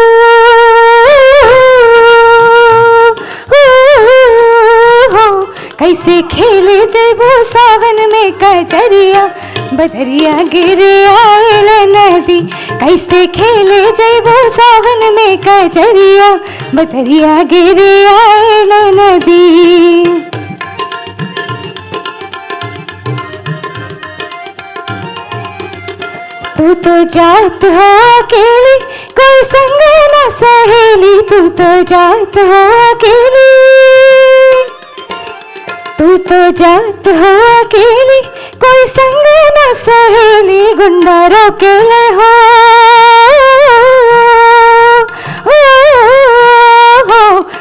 कैसे खेले जब सावन में कजरिया, बदरिया गिर आयल नदी। कैसे खेले जब सावन में कजरिया, बदरिया गिर आयल नदी। तू तो जात हो अकेली, कोई संग न सहेली। तू तो जात हो अकेली, तू तो जात हो अकेली, कोई संग न सहेली। गुंडा रोकेले हो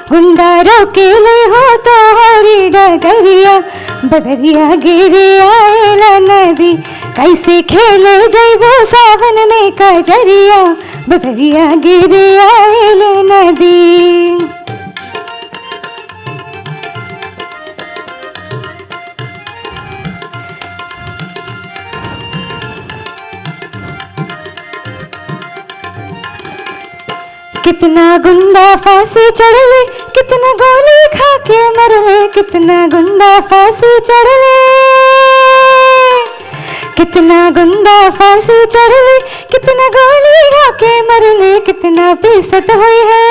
गुंडा रोकेले हो तो हरी डगरिया, बदरिया गिर आयल नदी। कैसे खेले जैबो सावन में कजरिया, बदरिया गिर आयल नदी। कितना गुंडा फांसी चढ़ ले, कितना गोली खा के मर ले। कितना गुंडा फांसी चढ़ ले, कितना गुंडा फांसी चढ़ ले, कितना गोली खा के मर ले। कितना बेइज्जत हुई है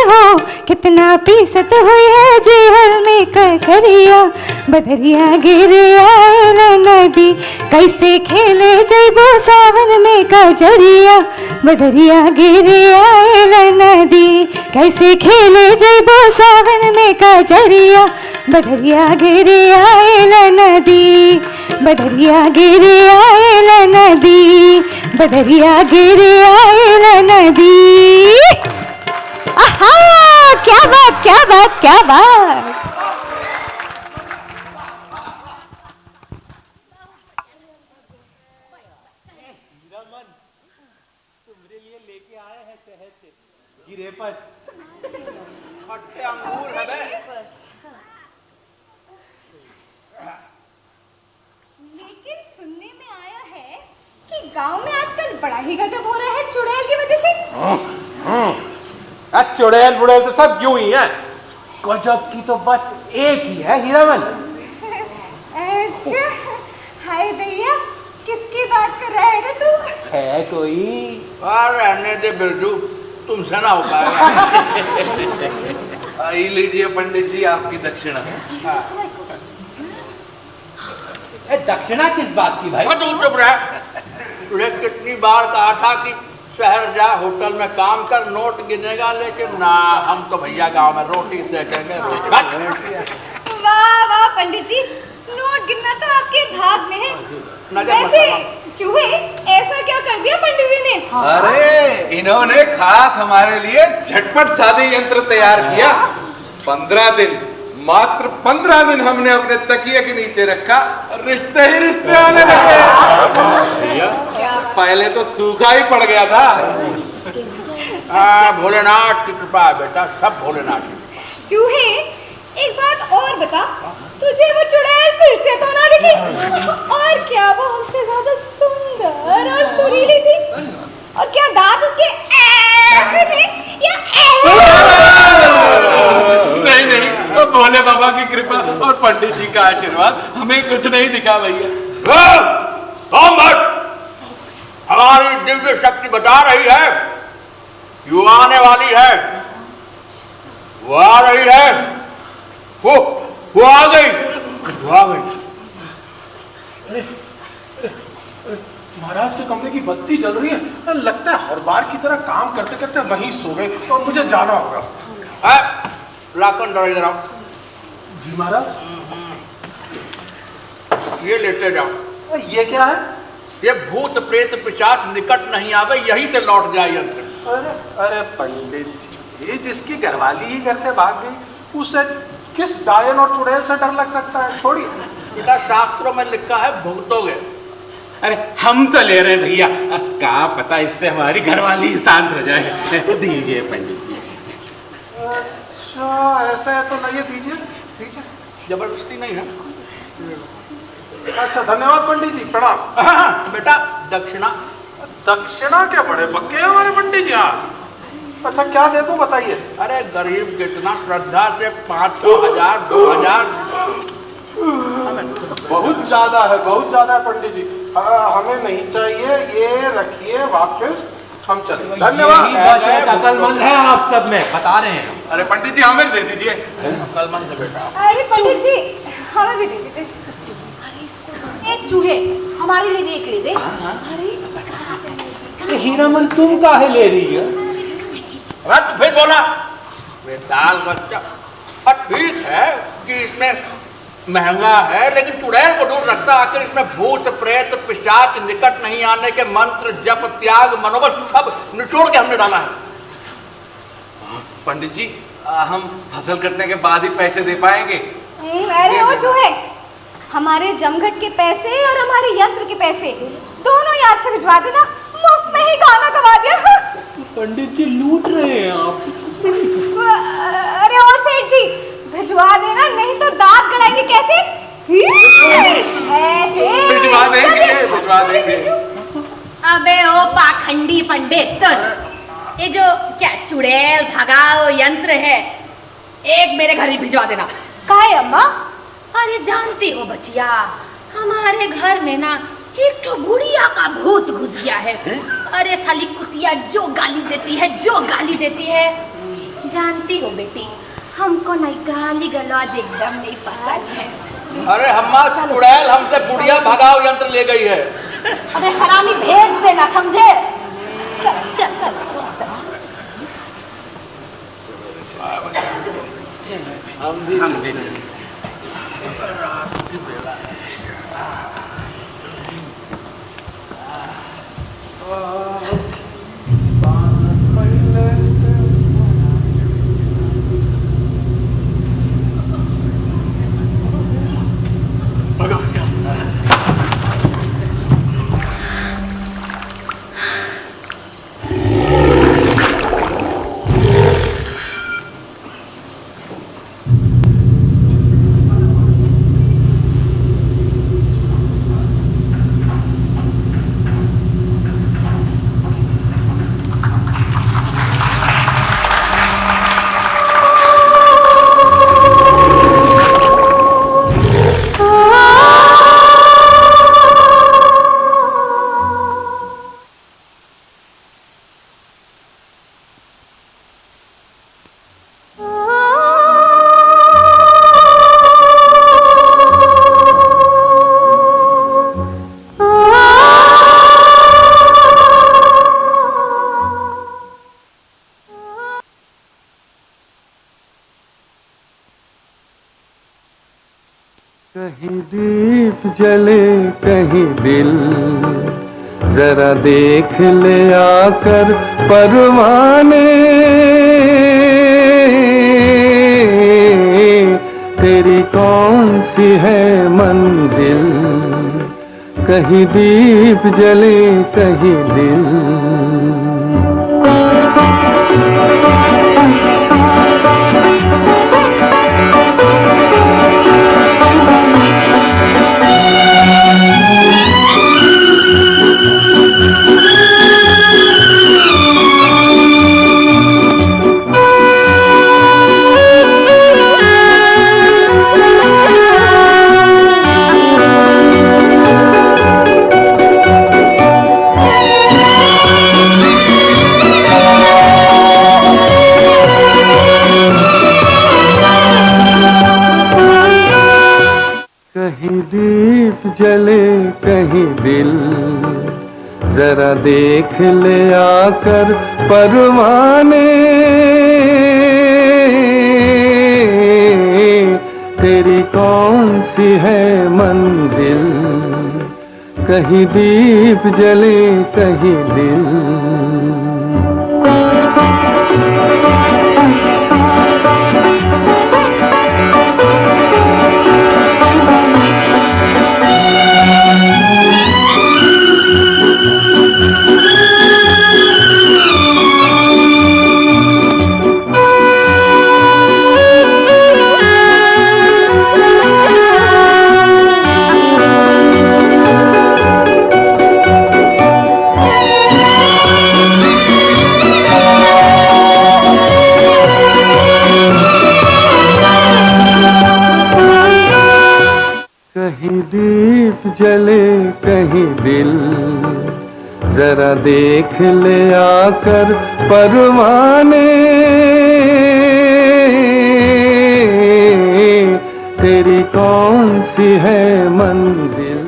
हो, कितना बेइज्जत हुई है जेहल में कजरिया, बदरिया गिर आयल नदी। कैसे खेले जैबो सावन में कजरिया, बदरिया गिर आयल नदी। कैसे खेले जैबो सावन में कजरिया, बदरिया गिर आयल नदी। बदरिया गिर आयल नदी, बदरिया गिर आयल नदी। आहा, क्या बात, क्या बात, क्या बात। गिरेपस खट्टे अंगूर है बे। लेकिन सुनने में आया है कि गांव में आजकल बड़ा ही गजब हो रहा है चुड़ैल की वजह से। चुड़ैल बुड़ैल तो सब यूं ही है, गजब की तो बस एक ही है हीरावन। अच्छा, हाय दैया, किसकी बात कर रहा है रे तू? है कोई? रहने दे बिरजू, तुमसे ना हो पाएगा। ये लीजिए पंडित जी आपकी दक्षिणा। दक्षिणा किस बात की भाई? तू चुप रह। तुझे कितनी बार कहा था कि शहर जा, होटल में काम कर, नोट गिनेगा, लेकिन ना, हम तो भैया गांव में रोटी सेकेंगे। वाह वाह पंडित जी, नोट गिनना तो आपके भाग में है। वैसे चूहे ऐसा क्या कर दिया पंडित जी ने? अरे इन्होंने खास हमारे लिए झटपट शादी यंत्र तैयार किया। 15 दिन, मात्र 15 दिन हमने अपने तकिए के नीचे रखा, रिश्ते ही रिश्ते आने लगे। पहले तो सूखा ही पड़ गया था। भोलेनाथ की कृपा है बेटा, सब भोलेनाथ की। चूहे एक बात और बता, तुझे वो चुड़ैल फिर से तो ना दिखी? और क्या वो हमसे ज्यादा सुंदर और सुरीली थी? और क्या दांत उसके ऐसे थे या नहीं नहीं, तो भोले बाबा की कृपा और पंडित जी का आशीर्वाद, हमें कुछ नहीं दिखा भैया। हमारी दिव्य शक्ति बता रही है युवा आने वाली है, वो आ रही है, वो आ गई, वो आ गई। महाराज के कमरे की बत्ती जल रही है, लगता है हर बार की तरह काम करते करते वहीं सो गए और मुझे जाना होगा। लाखन डर जरा। जी महाराज। ये लेते जाओ। ये क्या है? ये भूत प्रेत पिशाच निकट नहीं आवे, यहीं से लौट जाए यंत्र। अरे अरे पंडित जी, ये जिसकी घरवाली ही घर से भाग गई, उससे किस डायन और चुड़ैल से डर लग सकता है? छोड़िए। बेटा शास्त्रों में लिखा है भुगतोगे। अरे हम तो ले रहे हैं भैया, क्या पता इससे हमारी घरवाली शांत हो जाए। दीजिए पंडित जी। अच्छा ऐसा है तो नहीं, दीजिए दीजिए, जबरदस्ती नहीं है। अच्छा धन्यवाद पंडित जी, प्रणाम। बेटा दक्षिणा। दक्षिणा क्या बड़े पक्के हैं हमारे पंडित जी आज। अच्छा क्या दे दूं बताइए? अरे गरीब जितना श्रद्धा से 500,000 2,000। बहुत ज्यादा है, बहुत ज्यादा है पंडित जी। हमें नहीं चाहिए, ये रखिए वापस, हम चले। धन्यवाद। अकलमंद है आप सब में, बता रहे हैं। अरे पंडित जी हमें दे दीजिए। अकलमंद है बेटा। अरे पंडित जी हमें भी दे दीजिए। एक चूहे हमारे लिए भी एक ले दे। अरे हीरामन तुम काहे ले रही है? तो फिर बोला बेताल बच्चा। ठीक है कि इसमें महंगा है, लेकिन चुड़ैल को दूर रखता। आखिर इसमें भूत प्रेत पिशाच निकट नहीं आने के मंत्र जप त्याग मनोबल सब निचोड़ के हमने डाला है। पंडित जी हम फसल कटने के बाद ही पैसे दे पाएंगे। अरे वो चूहे, हमारे जमघट के पैसे और हमारे यंत्र के पैसे दोनों याद से भिजवा देना, मुफ्त में ही गाना गवा दिया। पंडित जी लूट रहे हैं आप। अरे और सेठ जी भिजवा देना, नहीं तो दांत गड़ाएंगे कैसे? ऐसे भिजवा देंगे, भिजवा देंगे। अबे ओ पाखंडी पंडित, सुन, ये जो क्या चुड़ैल भगाओ यंत्र है, एक मेरे घर ही भिजवा देना। काहे अम्मा? अरे जानती हो बचिया, हमारे घर में ना एक तो बुढ़िया का भूत घुस गया है। अरे साली कुतिया जो गाली देती है, जो गाली देती है। जानती हो बेटी, हमको ना गाली गलौज एकदम नहीं पसंद है। अरे हम्मा चुड़ैल हमसे बुढ़िया भगाओ यंत्र ले गई है। अबे हरामी भेज देना, समझे? चल चल चल। हम भी कहीं दीप जले कहीं दिल, जरा देख ले आकर परवाने, तेरी कौन सी है मंजिल, कहीं दीप जले कहीं दिल। जले कहीं दिल, जरा देख ले आकर परवाने, तेरी कौन सी है मंजिल, कहीं दीप जले कहीं दिल। कहीं दीप जले कहीं दिल, जरा देख ले आकर परवाने, तेरी कौन सी है मंजिल।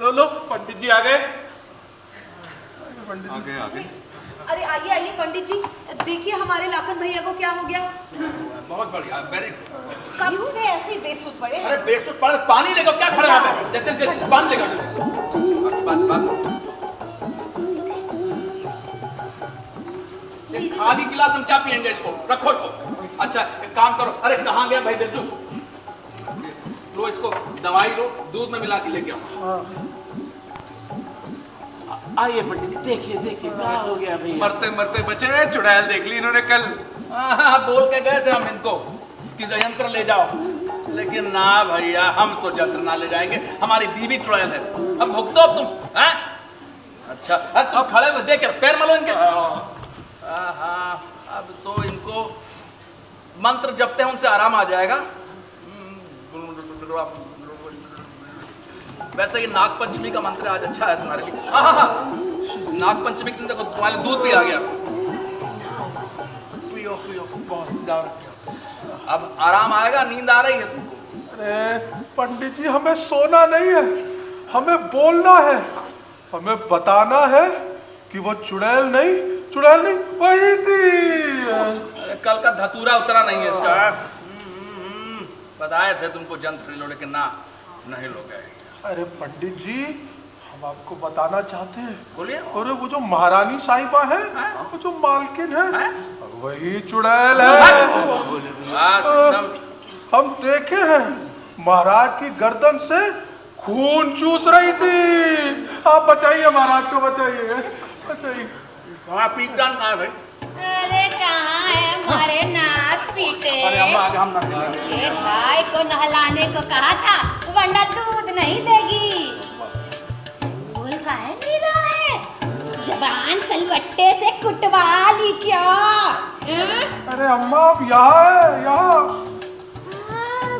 लो पंडित जी आ गए। अरे आइए आइए पंडित जी, देखिए हमारे लाखन भैया को क्या हो गया। बहुत बढ़िया, वेरी कब से ऐसे बेसुध पड़े? अरे बेसुध पड़े, पानी लेकर क्या खड़े हैं? देख पानी लेकर खाली गिलास हम क्या पियेंगे, इसको रखो इसको। अच्छा एक काम करो, अरे कहाँ गया भाई बिरजू, लो इसको दवाई लो, दूध में मिला के लेके आओ। आइए पंडित जी, देखिए देखिए क्या हो गया भैया। मरते मरते बचे, चुड़ैल देख ली इन्होंने कल। बोल के गए थे हम इनको कि यंत्र ले जाओ, लेकिन ना भैया, हम तो यंत्र ना ले जाएंगे, हमारी बीवी चुड़ैल है। अब भुगतो अब तुम हैं? अच्छा तुम खड़े हुए देख पैर मलो इनके। अब तो इनको मंत्र जपते हैं, उनसे आराम आ जाएगा। वैसे ये नाग पंचमी का मंत्र आज अच्छा है तुम्हारे लिए। नाग पंचमी के दिन देखो तुम्हारे दूध भी आ गया। पियो पियो बहुत, अब आराम आएगा, नींद आ रही है तुमको। अरे पंडित जी, हमें सोना नहीं है, हमें बोलना है, हमें बताना है कि वो चुड़ैल नहीं वही थी। अरे कल का धतूरा उतरा नहीं है इसका। बताए थे तुमको जंत्र लो, लेकिन ना नहीं लोग गए। अरे पंडित जी, हम आपको बताना चाहते हैं। बोलिए। अरे वो जो महारानी साहिबा है, वो जो मालकिन है, वही चुड़ैल है। हम देखे हैं, महाराज की गर्दन से खून चूस रही थी। आप बचाइए महाराज को, बचाइए बचाइए। पीटान कहाँ है भाई? अरे कहाँ है हमारे नाच पीटे? अरे अम्मा आगे हम ना गाय को नहलाने को कहा था, वरना दूध नहीं देगी। बोल का है नीरा है, जबान सलवट्टे से कुटवा ली क्या? अरे अम्मा आप यहाँ है, यहाँ।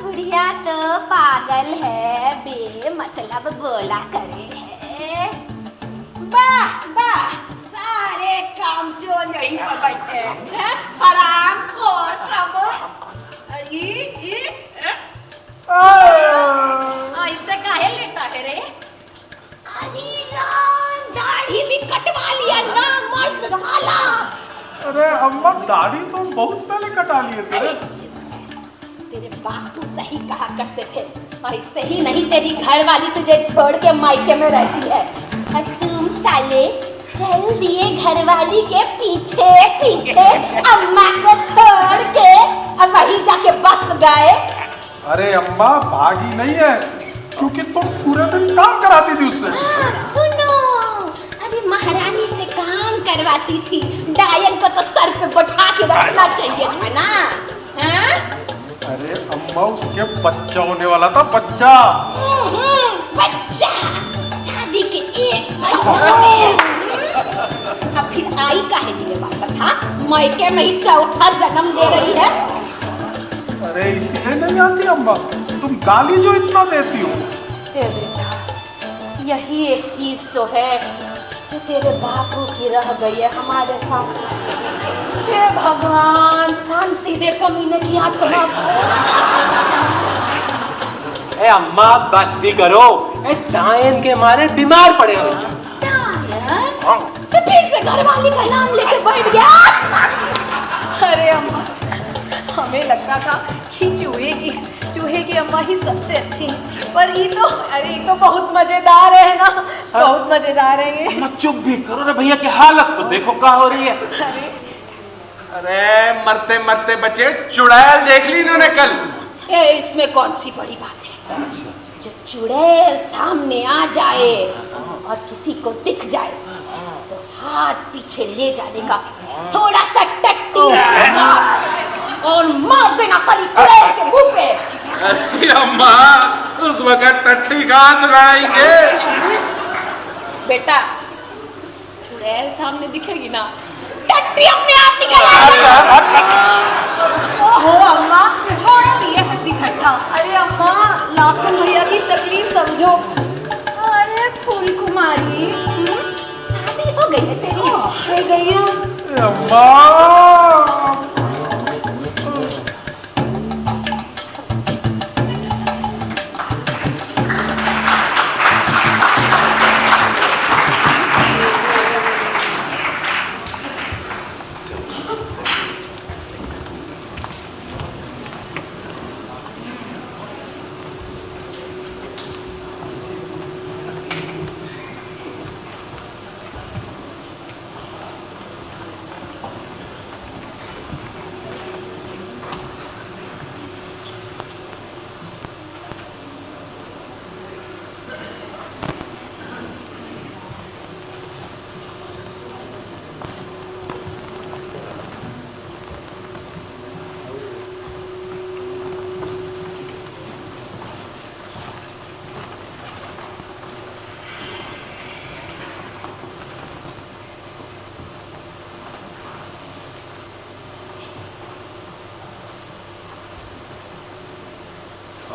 बुढ़िया तो पागल है, बेमतलब बोला करे है। वाह वाह, सारे काम जो नहीं बैठे हैं, हराम खोर सब। ऐसे काहे लेता है रे? दाढ़ी भी कटवा लिया ना मर्द साला। अरे अम्मा, दाढ़ी तो बहुत पहले कटा लिए थे। तेरे बापू सही कहा करते थे, ऐसे ही नहीं तेरी घर वाली तुझे छोड़ के मायके में रहती है। और तुम साले चल दिए घरवाली के पीछे पीछे अम्मा को छोड़ के और वहीं जाके बस गए। अरे अम्मा भागी नहीं है, क्योंकि तुम पूरे दिन काम कराती थी उससे। सुनो, अरे महारानी से काम करवाती थी, डायन को तो सर पे बैठा के रखना चाहिए था ना। हाँ? अरे अम्मा उसके बच्चा होने वाला था, बच्चा। बच्चा शादी के 1 महीने अब फिर आई काहे लिए वापस? हाँ, मायके में ही चौथा जन्म दे रही है। अरे इसीलिए नहीं आती अम्मा, तुम गाली जो इतना देती हो। बेटा, यही एक चीज तो है जो तेरे बापू की रह गई है हमारे साथ। हे भगवान, शांति दे कमीने की आत्मा को। ए अम्मा बस भी करो, ए डायन के मारे बीमार पड़े हो। तो फिर से घरवाली का नाम लेके बैठ गया। अरे अम्मा, हमें लगता था कि चूहे की अम्मा ही सबसे अच्छी है, पर ये तो बहुत मजेदार है ना, बहुत मजेदार है ये। अम्मा चुप भी करो रे भैया, की हालत तो देखो क्या हो रही है। अरे मरते मरते बचे, चुड़ैल देख ली इन्होंने कल। इसमें कौन सी बड़ी बात है? जो चुड़ैल सामने आ जाए और किसी को दिख जाए तो हाथ पीछे ले जाने का, थोड़ा सा टट्टी और मार देना सारी चुड़ैल के मुंह पे। अरे अम्मा, उस वक्त टट्टी कहाँ सुनाएंगे? बेटा, चुड़ैल सामने दिखेगी ना, टट्टी अपने आप निकल आएगी। ओहो अम्मा, छोड़ो ये हंसी ठट्ठा। अरे अम्मा, लाखन भैया की तकलीफ समझो। अरे फूल कुमारी, शादी हो गई है तेरी? हो गई है अम्मा।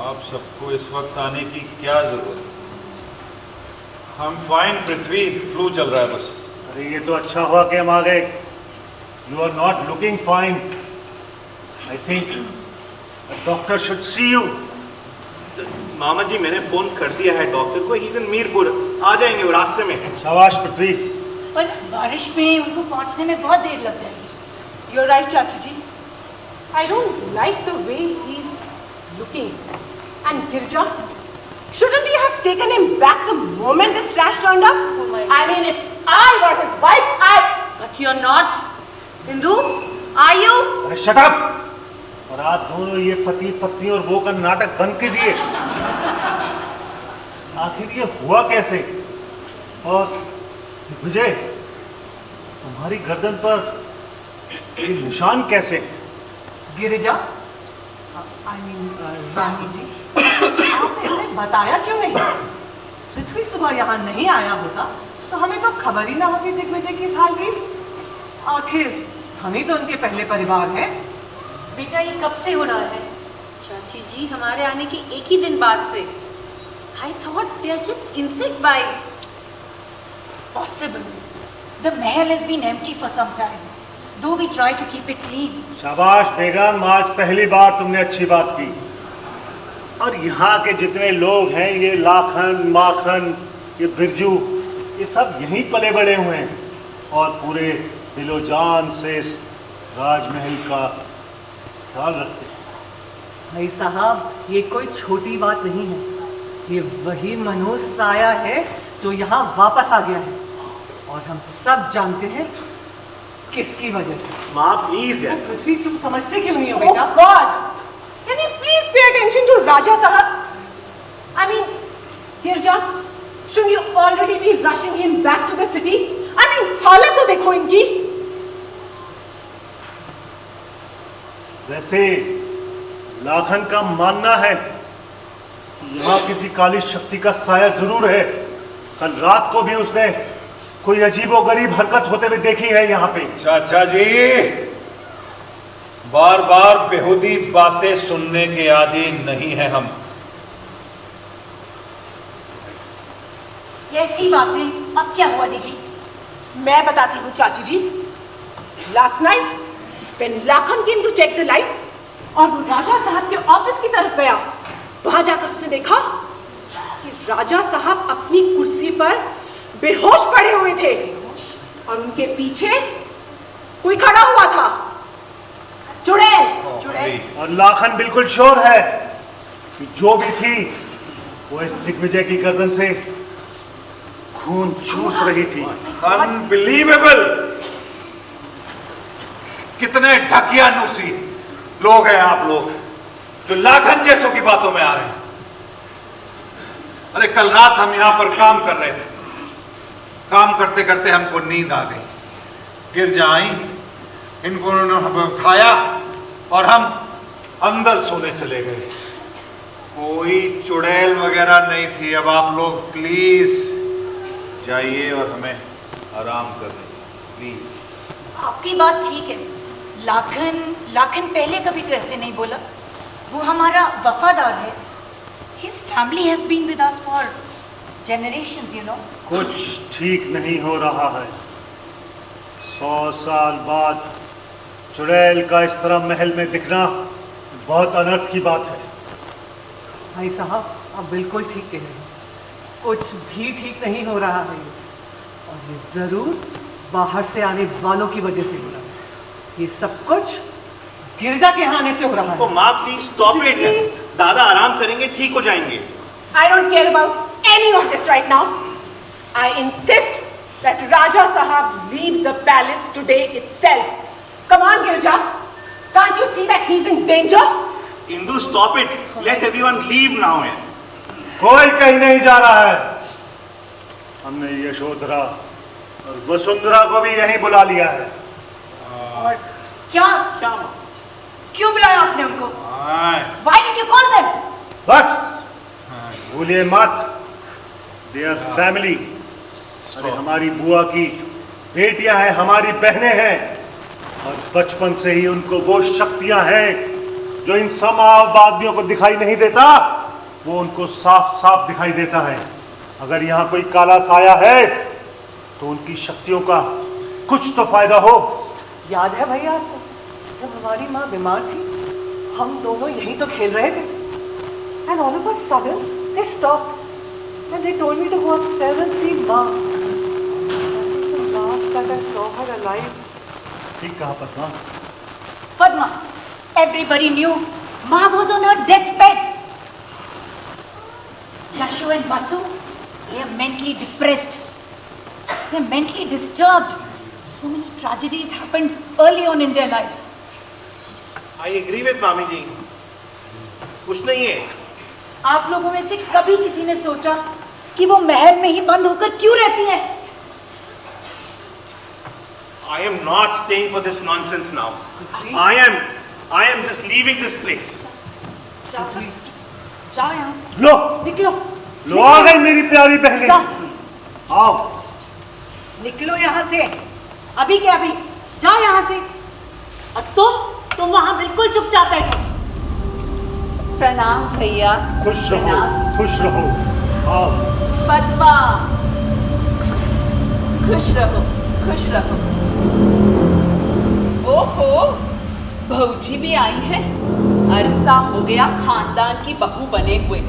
आप सबको इस वक्त आने की क्या जरूरत है? हम फाइन पृथ्वी, फ्लू चल रहा है बस। अरे ये तो अच्छा हुआ कि हम आ गए। You are not looking fine. I think doctor should see you. मामा जी, मैंने फोन कर दिया है डॉक्टर को, ही इज इन मीरपुर, आ जाएंगे, वो रास्ते में है। शाबाश पृथ्वी। पर इस बारिश में उनको पहुंचने में बहुत देर लग जाएगी। You're right, Chachi ji. I don't like the way he's looking. And Girja, shouldn't he have taken him back the moment this trash turned up? Oh my I mean, if I were his wife, But you're not. Indu, are you? अरे shut up! और आप दोनों ये पति पत्नी और वो का नाटक बंद कीजिए। आखिर ये हुआ कैसे? और विजय, तुम्हारी गर्दन पर ये निशान कैसे? गिरिजा, I mean, रानी जी, आपने हमें बताया क्यों नहीं? पृथ्वी सुबह यहाँ नहीं आया होता तो हमें तो खबर ही ना होती दिग्विजय की इस हाल की। आखिर हम ही तो उनके पहले परिवार हैं। बेटा, ये कब से हो रहा है? चाची जी, हमारे आने के एक ही दिन बाद से। I thought they are just insect bites. Possible. The mahal has been empty for some time, though we try to keep it clean. शाबाश बेगम, आज पहली बार तुमने अच्छी बात की। और यहाँ के जितने लोग हैं, ये लाखन, माखन, ये बिरजू, ये सब यहीं पले बड़े हुए हैं और पूरे दिलो जान से इस राजमहल का ख्याल रखते हैं। भाई साहब, ये कोई छोटी बात नहीं है। ये वही मनोज साया है जो यहाँ वापस आ गया है और हम सब जानते हैं किसकी वजह से। माँ प्लीज यार। पृथ्वी तुम समझते क्यों नहीं हो बेटा? Oh God! Can you please pay attention to Raja Sahab? I mean, Girja, shouldn't you already be rushing him back to the city? I mean, हालत तो देखो इनकी। वैसे लाखन का मानना है कि यहाँ किसी काली शक्ति का साया जरूर है। कल रात को भी उसने कोई अजीबोगरीब हरकत होते हुए देखी है यहाँ पे। चाचा जी, बार बार बेहुदी बातें सुनने के आदी नहीं है हम। कैसी बातें? अब क्या हुआ दीदी? मैं बताती हूँ चाची जी। Last night, when Lakhan came to check the lights, और वो राजा साहब के ऑफिस की तरफ गया, वहां जाकर उसने देखा कि राजा साहब अपनी कुर्सी पर बेहोश पड़े हुए थे और उनके पीछे कोई खड़ा हुआ था। चुड़ैल। और लाखन बिल्कुल श्योर है कि जो भी थी वो इस दिग्विजय की गर्दन से खून चूस रही थी। अनबिलीवेबल! कितने ढकियानुसी लोग हैं आप लोग जो लाखन जैसों की बातों में आ रहे हैं। अरे कल रात हम यहां पर काम कर रहे थे। काम करते करते हमको नींद आ गई। गिरजा आई, इनको उन्होंने हमें उठाया और हम अंदर सोने चले गए। कोई चुड़ैल वगैरह नहीं थी। अब आप लोग प्लीज जाइए और हमें आराम करने प्लीज। आपकी बात ठीक है। लाखन पहले कभी तो ऐसे नहीं बोला। वो हमारा वफादार है। His family has been with us for generations, you know. कुछ ठीक नहीं हो रहा है। 100 साल बाद चुड़ैल का इस तरह महल में दिखना बहुत अनर्थ की बात है। भाई साहब, आप बिल्कुल ठीक कह रहे हैं। कुछ भी ठीक नहीं हो रहा है और ये जरूर बाहर से आने वालों की वजह से हो रहा है। ये सब कुछ गिरजा के आने से हो रहा है। तो माँ प्लीज स्टॉप इट। दादा आराम करेंगे, ठीक हो जाएंगे। I don't care about any of this right now. I insist that Raja Sahab leave the palace today itself. Come on, Girja. Can't you see that he's in danger? Indu, stop it. Let everyone leave now. कोई कहीं नहीं जा रहा है। हमने यशोधरा और वसुंधरा को भी यहीं बुला लिया है। और क्या क्यों बुलाया आपने उनको? Why did you call them? बस भूलिए मत, देयर फैमिली। अरे हमारी बुआ की बेटियां हैं, हमारी बहनें हैं और बचपन से ही उनको वो शक्तियां हैं जो इन समाजवादियों को दिखाई नहीं देता, वो उनको साफ साफ दिखाई देता है। अगर यहाँ कोई काला साया है तो उनकी शक्तियों का कुछ तो फायदा हो। याद है भैया आपको, जब हमारी माँ बीमार थी, हम दोनों यहीं तो खेल रहे थे। And all of a sudden, they stopped and they told me to go upstairs and see Ma. That was the last that I saw her alive. ठीक कहा Padma. Padma, everybody knew Ma was on her deathbed. Yashu and Vasu, they are mentally depressed. They are mentally disturbed. So many tragedies happened early on in their lives. I agree with मामी जी। कुछ नहीं है। आप लोगों में से कभी किसी ने सोचा कि वो महल में ही बंद होकर क्यों रहती हैं? I am not staying for this nonsense now. I am just leaving this place. जाओ यहाँ से। लो निकलो। लो आ गई मेरी प्यारी बहनें। आओ निकलो यहाँ से, अभी के अभी जाओ यहाँ से। और तुम वहाँ बिल्कुल चुपचाप बैठो। प्रणाम भैया। खुश रहो, खुश रहो। आओ पद्मा, खुश रहो, खुश रहो। ओहो, भौजी भी आई है। अरसा हो गया खानदान की बहू बने हुए।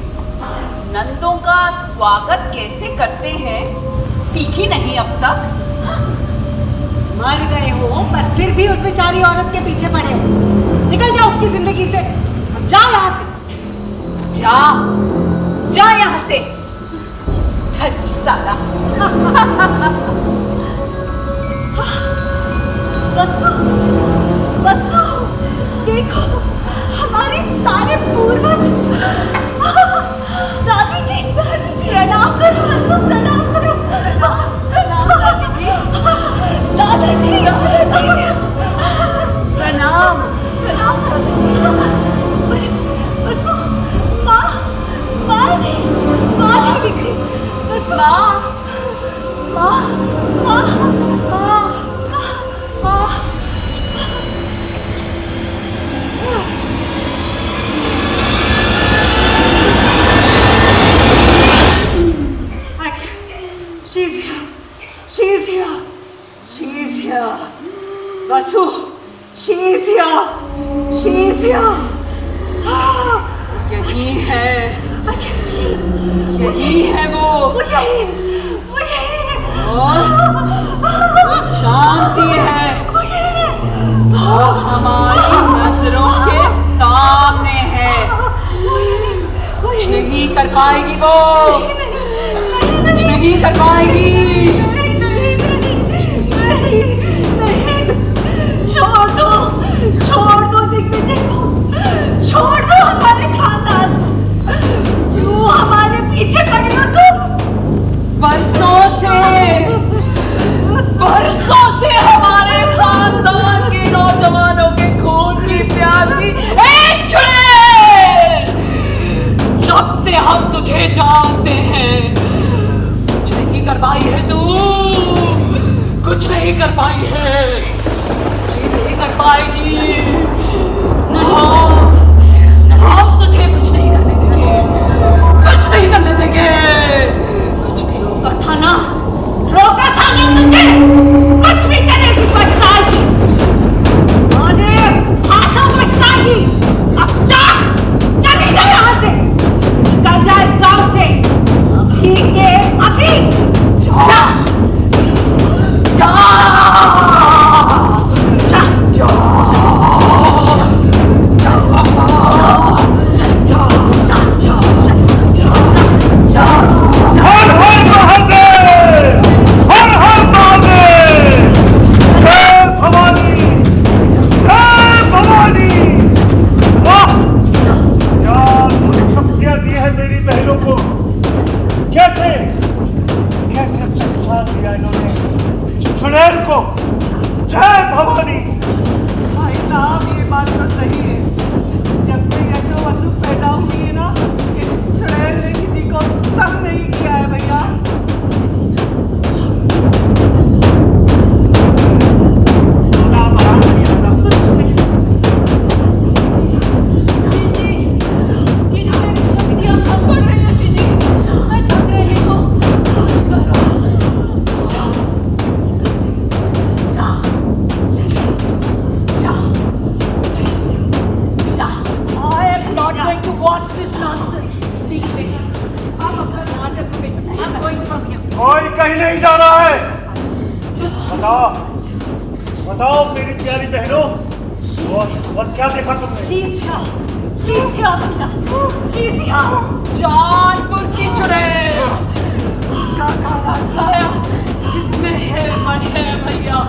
नंदों का स्वागत कैसे करते हैं सीखी नहीं अब तक। मर गए हो पर फिर भी उस बेचारी औरत के पीछे पड़े हो। निकल जाओ उसकी जिंदगी से, जाओ यहाँ से। जा यहाँ से, ठगी साला। बसो, बसो, देखो हमारे सारे पूर्वज। दादी जी, प्रणाम करो, बसो प्रणाम करो। प्रणाम दादी जी, दादा जी, प्रणाम, प्रणाम दादी जी। बसो, माँ नहीं दिख रही। माँ, माँ, माँ, माँ, माँ। She's here. She's here. Vasu, she's here. She's here. यही है, यही है वो यही है। और वो जानती है, वो हमारी नजरों के सामने है। नहीं कर पाएगी वो, नहीं कर पाएगी। छोड़ दो दिग्विजय को, छोड़ दो हमारे खानदान। क्यों हमारे पीछे पड़े हो तुम? बरसों से हमारे खानदान के नौजवानों के खून की प्यासी एक चुड़ैल। जब से हम तुझे जानते हैं, कुछ नहीं कर पाई है तू, कुछ नहीं कर पाई है, नहीं कर पाएगी। हम तुझे कुछ नहीं करने देंगे, कुछ नहीं करने देंगे। कुछ भी रोका था ना तुझे, कुछ भी करेगी पछताएगी। अरे हाथों पछताएगी। अब चली जा यहाँ से, निकल जा इस गाँव से अभी के अभी। जा जा जा बताओ मेरी प्यारी बहनों, और क्या देखा तुमने? जानपुर की चुड़ैल, उसका काला साया इसमें है भैया।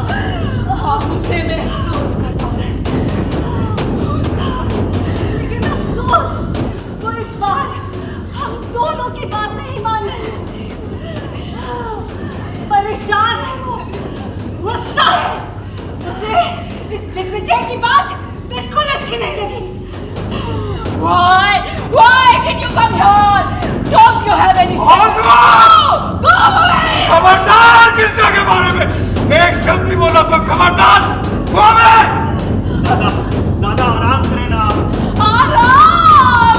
हम उसे महसूस करता है। लेकिन अफसोस, वो इस बार हम दोनों की बात नहीं मान रहे। परेशान है वो, गुस्सा है। उसे इस दिग्विजय की बात बिल्कुल अच्छी नहीं लगी। Why did you come here? Don't you have any sense? Go away! खबरदार गिरजा के बारे में एक शब्द नहीं बोला तो खबरदार। Go away! दादा आराम करें ना। आराम!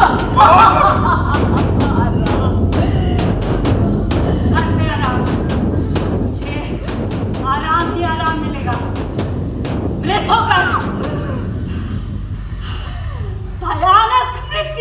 आराम ही आराम मिलेगा। मृत्यु कर, भयानक मृत्यु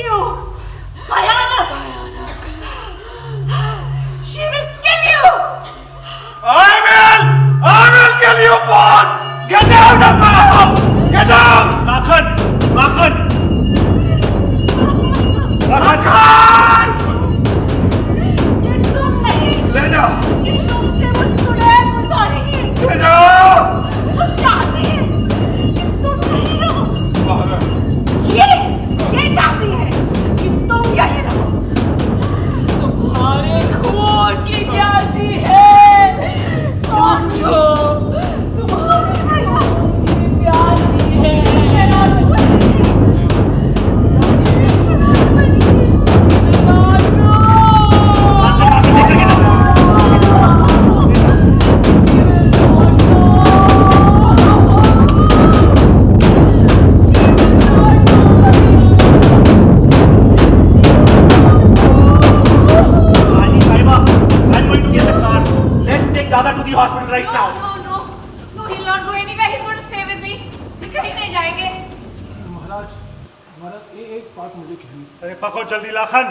बात मुझे कहनी। अरे पको जल्दी लाखन।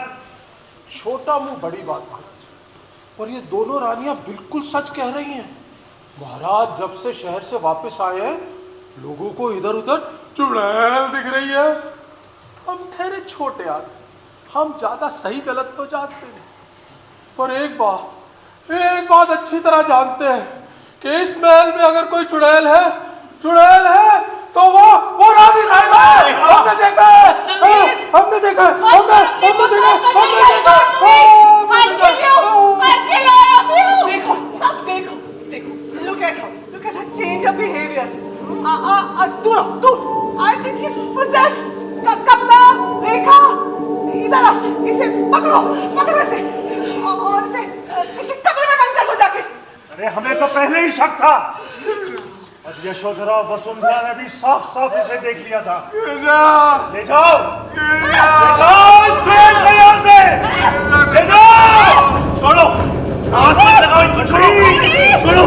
छोटा मुंह बड़ी बात महाराज, पर ये दोनों रानियां बिल्कुल सच कह रही हैं। महाराज जब से शहर से वापस आए हैं, लोगों को इधर उधर चुड़ैल दिख रही है। हम ठहरे छोटे आदमी, हम ज्यादा सही गलत तो जानते नहीं, पर एक बात अच्छी तरह जानते हैं कि इस महल में अगर कोई चुड़ैल है तो वो रानी साहिबा है। हमने देखा है, हमने देखा है, हमने देखा Look at her change of behavior. दूर, I think she's possessed. कमला, रेखा, इधर आ, इसे पकड़ो इसे, और इसे कमरे में बंद कर दो जाके। अरे हमें तो पहले ही शक था, और यशोधरा और वसुंधरा ने भी साफ साफ इसे देख लिया था। ले जाओ छोड़ो, हाथ मत लगाओ इनको, छोड़ो।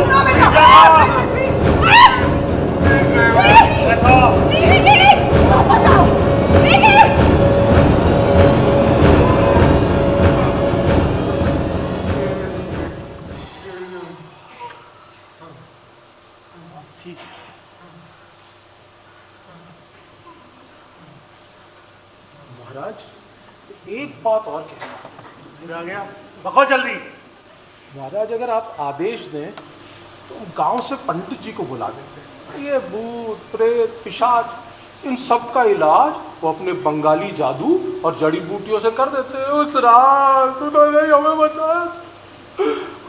महाराज एक बात और कहना। आ गया, बको जल्दी। महाराज अगर आप आदेश दें तो गांव से पंडित जी को बुला देते हैं। ये भूत प्रेत पिशाच इन सब का इलाज वो अपने बंगाली जादू और जड़ी बूटियों से कर देते हैं। उस रात उन्होंने हमें बचाया।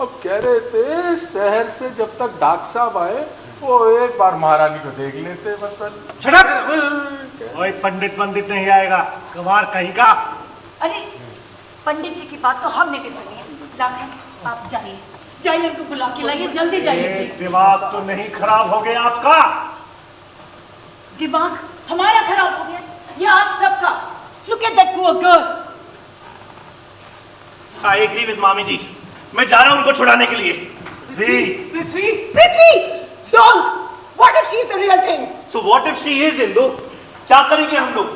अब कह रहे थे शहर से जब तक डॉक्टर साहब आए वो एक बार महारानी को देख लेते। कोई पंडित नहीं आएगा, कुमार कहीं का। अरे पंडित जी की बात तो हमने भी सुनी है। लाखन आप जाइए उनको बुला के लाइए, जल्दी जाइए। दिमाग तो नहीं खराब हो गया आपका? दिमाग हमारा खराब हो गया या आप सबका? Look at that poor girl. I agree with मामी जी, मैं जा रहा हूं उनको छुड़ाने के लिए। पृथ्वी, don't! What if she is the real thing? So what if she is Indu? क्या करेंगे हम लोग?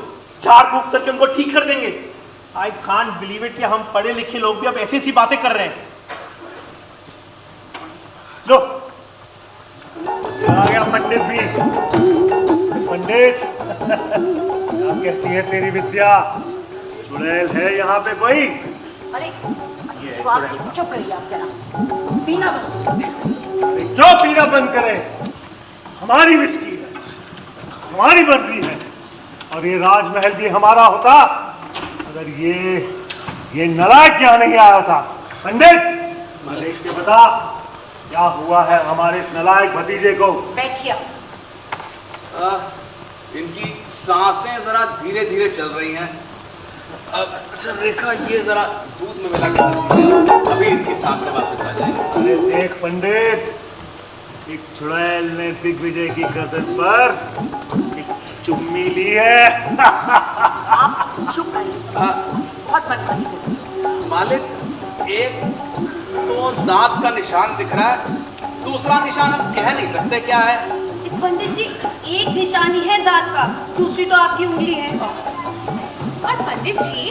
झाड़ फूक करके उनको ठीक कर देंगे। I can't believe it कि हम पढ़े लिखे लोग भी अब ऐसी सी बातें कर रहे हैं। लो, आ गया पंडित भी। पंडित, क्या कहती है तेरी विद्या? चुड़ैल है यहाँ पे कोई? अरे चुप रहिए आप जरा, पीना बंद। क्यों पीना बंद करें? हमारी विस्की है, हमारी मर्जी है, और ये राजमहल भी हमारा होता अगर ये नालायक यहाँ नहीं आया होता। पंडित, देख के बता क्या हुआ है हमारे इस नालायक भतीजे को। बैठिए। इनकी सांसें जरा धीरे धीरे चल रही हैं। अच्छा रेखा, ये जरा दूध में मिला के अभी इनकी सांसें वापस आ जाएंगी। अरे देख पंडित, एक चुड़ैल ने दिग्विजय की गर्दन पर एक चुम्मी ली है। आप चुप रहिए, बहुत बदतमीजी। मालिक, एक तो दांत का निशान दिख रहा है, दूसरा निशान हम कह नहीं सकते क्या है। पंडित जी, एक निशानी है दांत का, दूसरी तो आपकी उंगली है। और पंडित जी,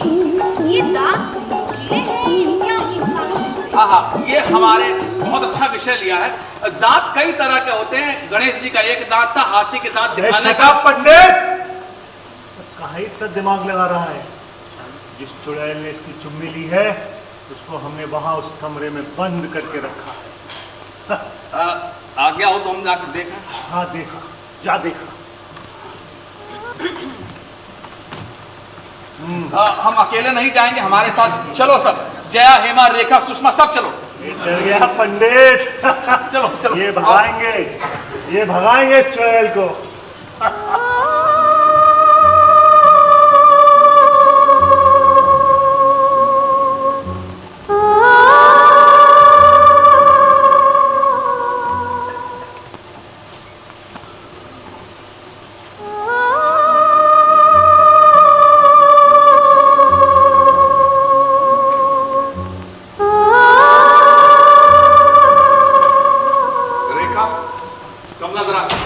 ये दांत नुकीले हैं या इंसानों जैसे? हाँ, ये हमारे बहुत अच्छा विषय लिया है। दांत कई तरह के होते हैं। गणेश जी का एक दांत था, हाथी के दांत दिखाने का। पंडित कहाँ इतना दिमाग लगा रहा है? जिस चुड़ैल ने इसकी चुम्मी ली है उसको हमने वहां उस कमरे में बंद करके रखा है। आ गया हो तो हम जाकर देखें। हाँ देखा, जा देखा। हम अकेले नहीं जाएंगे, हमारे साथ चलो सब। जया, हेमा, रेखा, सुषमा सब चलो। चल गया पंडित। चलो चलो, ये भगाएंगे इस चुड़ैल को।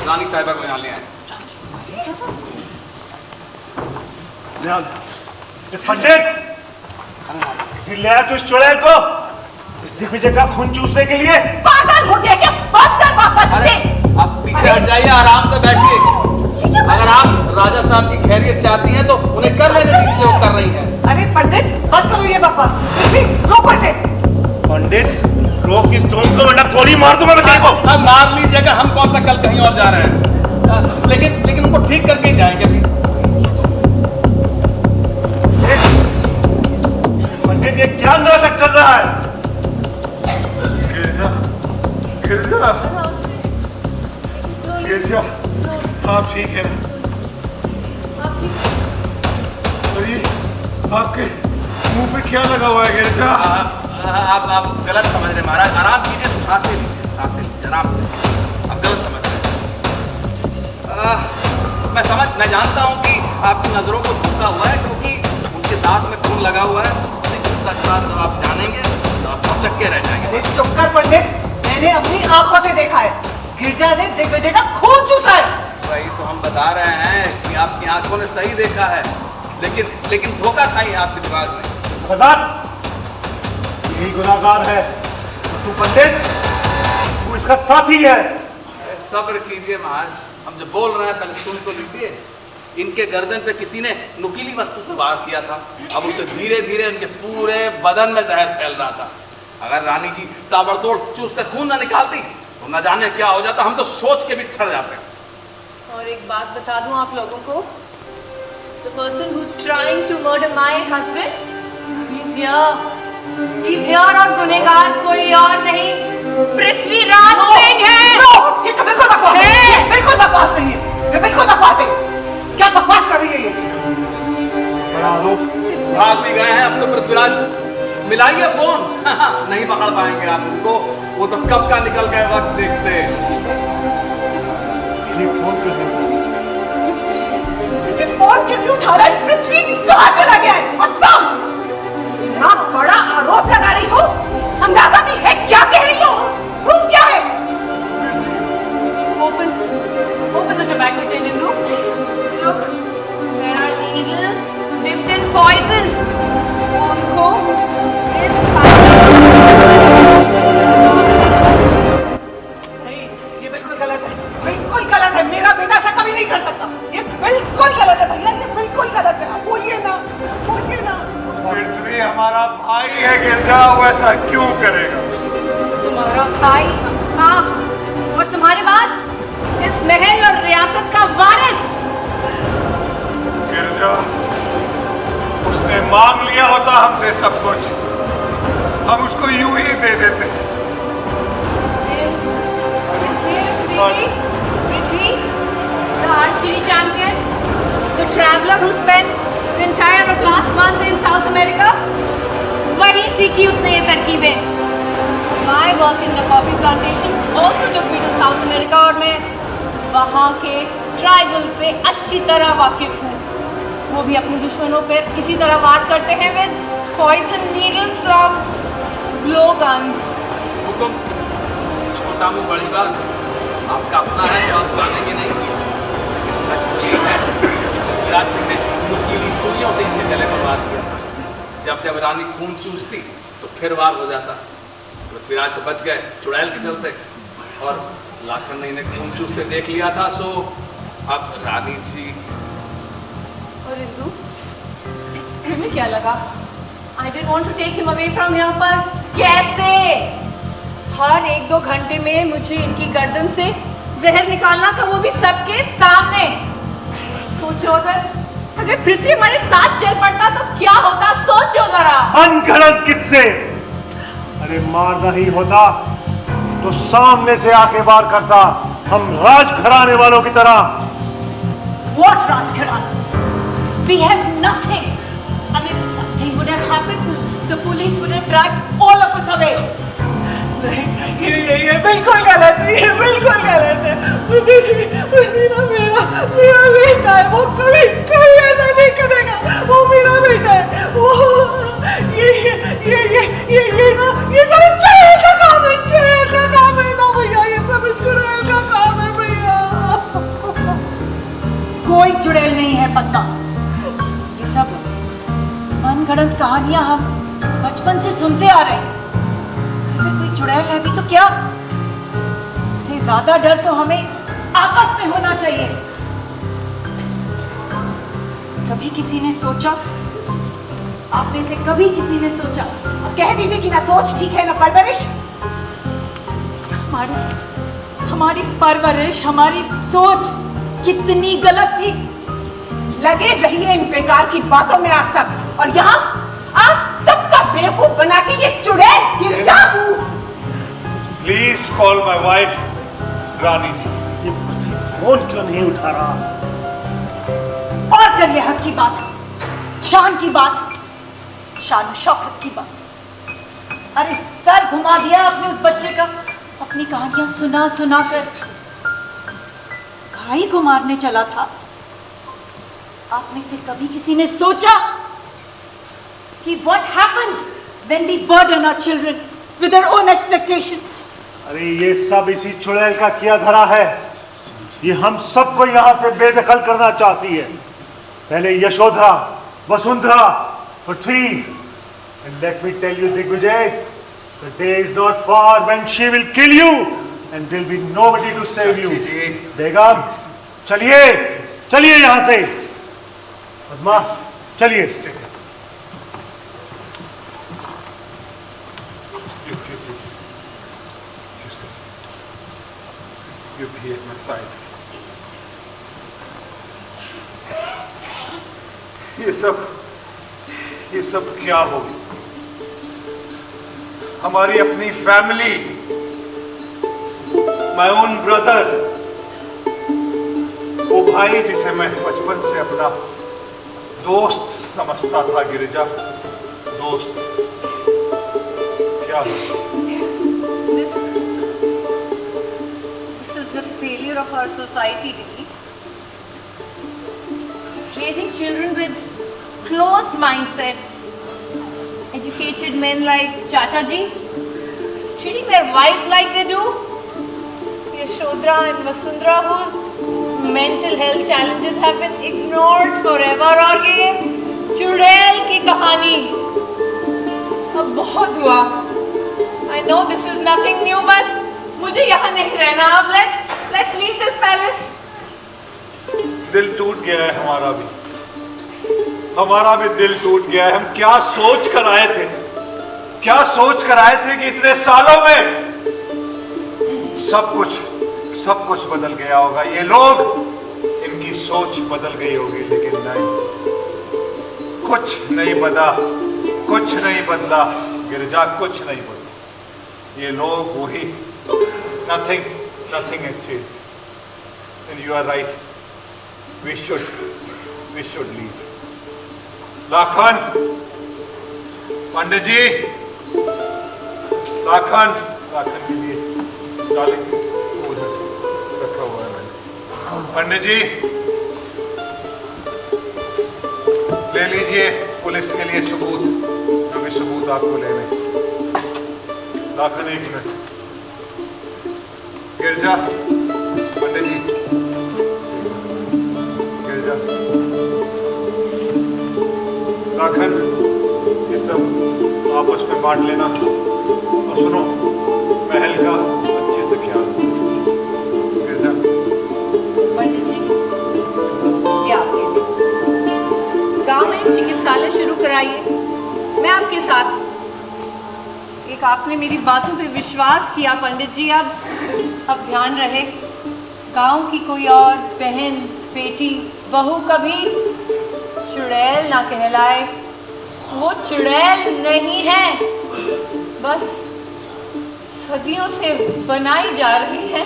रानी साहिबा को यहाँ ले आए। चिल्लाया तू इस चुड़ैल को दिग्विजय का खून चूसने के लिए? पागल हो गया क्या? बात कर वापस से। आप पीछे हट जाइए, आराम से बैठिए। अगर आप राजा साहब की खैरियत चाहती हैं तो उन्हें कर लेने दीजिए जो कर रही हैं। अरे पंडित बंद करो ये बकवास, रोको इसे। पंडित रोक इस दोनों को वरना गोली मार दूंगा मैं तेरे को। अब मार लीजिए, अगर हम कौन सा कल कहीं और जा रहे हैं। लेकिन उनको ठीक करके ही जाएंगे अभी। पंडित ये क्या नाटक चल रहा है? गिरजा, गिरजा, आप ठीक है ना? अरे आपके मुंह पे क्या लगा हुआ है गिरजा? आप गलत समझ रहे महाराज, आराम कीजिए, सांसें लीजिए आराम से। आप गलत समझ रहे। मैं जानता हूं कि आपकी नजरों को धोखा हुआ है क्योंकि उनके दांत में खून लगा हुआ है, लेकिन सच बात जब आप जानेंगे तो आप चक्के रह जाएंगे। चुप कर पंडित, मैंने अपनी आंखों से देखा है, गिरजा ने दिग्विजय का खून चूसा है। वही तो हम बता रहे हैं कि आपकी आंखों ने सही देखा है, लेकिन धोखा खाई आपके दिमाग में। यही गुनाहगार है तू पंडित, तू इसका साथी है। सब्र कीजिए महाराज, हम जो बोल रहे हैं पहले सुन तो लीजिए। इनके गर्दन पे किसी ने नुकीली वस्तु से वार किया था, अब उससे धीरे धीरे उनके पूरे बदन में जहर फैल रहा था। अगर रानी जी ताबड़तोड़ चूस कर खून ना निकालती तो न जाने क्या हो जाता, हम तो सोच के भी ठर जाते। और एक बात बता दूं आप लोगों को, the person who's trying to murder my husband, he's here और गुनहगार कोई और नहीं, पृथ्वीराज सिंह है। ये तो बिल्कुल बकवास है, बिल्कुल बकवास नहीं है, ये बिल्कुल बकवास है। क्या बकवास कर रही है ये? बड़ा आरोप। भाग भी गए हैं अब तो पृथ्वीराज, मिलाइए फोन। नहीं पकड़ पाएंगे आप उनको, वो तो कब का निकल गए वक्त देखते। फोन क्यों नहीं उठा रहा है? पृथ्वी कहाँ चला गया है? बताओ। इतना बड़ा आरोप लगा रही हो, अंदाजा भी है क्या कह रही हो? प्रूफ क्या है? Open the tobacco tin, Indu. Look, there are needles dipped in poison. उनको इस नहीं, ये बिल्कुल गलत है, बिल्कुल गलत है। मेरा बेटा ऐसा कभी नहीं कर सकता। ये बिल्कुल गलत है भैया, ये बिल्कुल गलत है। आप बोलिए ना, बोलिए ना। पृथ्वी हमारा भाई है गिरजा, वो ऐसा क्यों करेगा? तुम्हारा भाई? हाँ, और तुम्हारे बाद इस महल और रियासत का वारिस। गिरजा, उसने मांग लिया होता हमसे सब कुछ, हम उसको यूं ही दे देते। Prithvi, the archery champion, the traveler who spent the entire of last month in South America, वही सीखी उसने ये तरकीबें। My work in the coffee plantation also took me to South America और मैं वहाँ के ट्राइबल से अच्छी तरह वाकिफ हूँ। वो भी अपने दुश्मनों पर इसी तरह वार करते हैं with poison needles from blow guns। हुकुम, छोटा मुंह बड़ी बात, आपका अपना है तो आप जानेंगे नहीं। लेकिन सच तो ये है कि पृथ्वीराज सिंह ने नुकीली सुइयों से इनके गले पर वार किया था। जब रानी खून चूसती तो फिर वार हो जाता। पृथ्वीराज तो बच गए चुड़ैल के चलते, और लाखन ने इन्हें खून चूसते देख लिया था, सो अब रानी जी। और इंदु, तुम्हें क्या लगा? I didn't want to take him away from here, पर कैसे? हर 1-2 घंटे में मुझे इनकी गर्दन से जहर निकालना था, वो भी सबके सामने। सोचो अगर पृथ्वी हमारे साथ चल पड़ता तो क्या होता, सोचो जरा। अनगढ़ंत किससे? अरे मारना ही होता तो सामने से आके वार करता, हम राजघराने वालों की तरह। What Rajgharana? We have nothing. And if something would have happened, the police would have dragged all of us away. नहीं, ये बिल्कुल गलत है, ये बिल्कुल गलत है। मेरा बेटा है, वो कभी ऐसा नहीं करेगा। वो मेरा बेटा है, वो ये सब चुड़ैल का काम है, चुड़ैल का काम है ना भैया, ये सब चुड़ैल का काम है भैया। कोई चुड़ैल नहीं है पक्का। ये सब मनगढ़ंत कहानियां हम बचपन बचपन से सुनते आ रहे हैं। अगर कोई चुड़ैल है भी तो क्या, उससे ज्यादा डर तो हमें आपस में होना चाहिए। कभी किसी ने सोचा, आप में से कभी किसी ने सोचा, अब कह दीजिए कि ना सोच ठीक है ना परवरिश, हमारी परवरिश, हमारी सोच कितनी गलत थी। लगे रहिए इन बेकार की बातों में आप सब, और यहाँ आप सबका बेवकूफ बना के ये चुड़ैल गिरजा। प्लीज कॉल माय वाइफ रानी जी। ये फोन क्यों नहीं उठा रहा? और करिए हक की बात, शान की बात, शान शौकत की बात। अरे सर घुमा दिया आपने उस बच्चे का, अपनी कहानियां सुना सुना कर। भाई को मारने चला था। आप में से कभी किसी ने सोचा कि what happens when we burden our children with their own expectations? अरे ये सब इसी चुड़ैल का किया धरा है। ये हम सबको यहाँ से बेदखल करना चाहती है। पहले यशोधरा, वसुंधरा, पृथ्वी, and let me tell you Digvijay, the day is not far when she will kill you and there will be nobody to save you. बेगम, चलिए, चलिए यहाँ से। पद्मा, चलिए। You be at my side. ये सब क्या हो गया? हमारी अपनी फैमिली, माय ओन ब्रदर, वो भाई जिसे मैं बचपन से अपना दोस्त समझता था, गिरिजा, दोस्त, क्या हो? This is the failure of our society, Didi. Raising children with closed mindsets, educated men like Chacha ji, treating their wives like they do, Yashodhara and Vasundhara, whose mental health challenges have been ignored forever, और ये चुड़ैल की कहानी अब बहुत हुआ। I know this is nothing new, but मुझे यहाँ नहीं रहना। अब let's leave this palace. दिल टूट गया है हमारा भी दिल टूट गया है। हम क्या सोच कर आए थे, कि इतने सालों में सब कुछ बदल गया होगा। ये लोग, इनकी सोच बदल गई होगी, लेकिन नहीं, कुछ नहीं बदला गिरिजा, कुछ नहीं बदला। ये लोग वही, nothing has changed. And you are right. We should leave. Lakhan, पंडित जी, लाखन के लिए डालिंग रखा हुआ है मैंने। पंडित जी, ले लीजिए पुलिस के लिए सबूत, जो भी सबूत आपको लेने। लाखन, एक मिनट। गिरजा, पंडित जी, गिरजा, लाखन, ये सब आपस में बांट लेना, और सुनो, महल का अच्छे से ख्याल। गिरजा, पंडित जी, ये आपके लिए। गांव में चिकित्सालय शुरू कराइए, मैं आपके साथ। एक आपने मेरी बातों पे विश्वास किया पंडित जी, अब ध्यान रहे, गांव की कोई और बहन, बेटी, बहू कभी चुड़ैल ना कहलाए। वो चुड़ैल नहीं है, बस सदियों से बनाई जा रही है।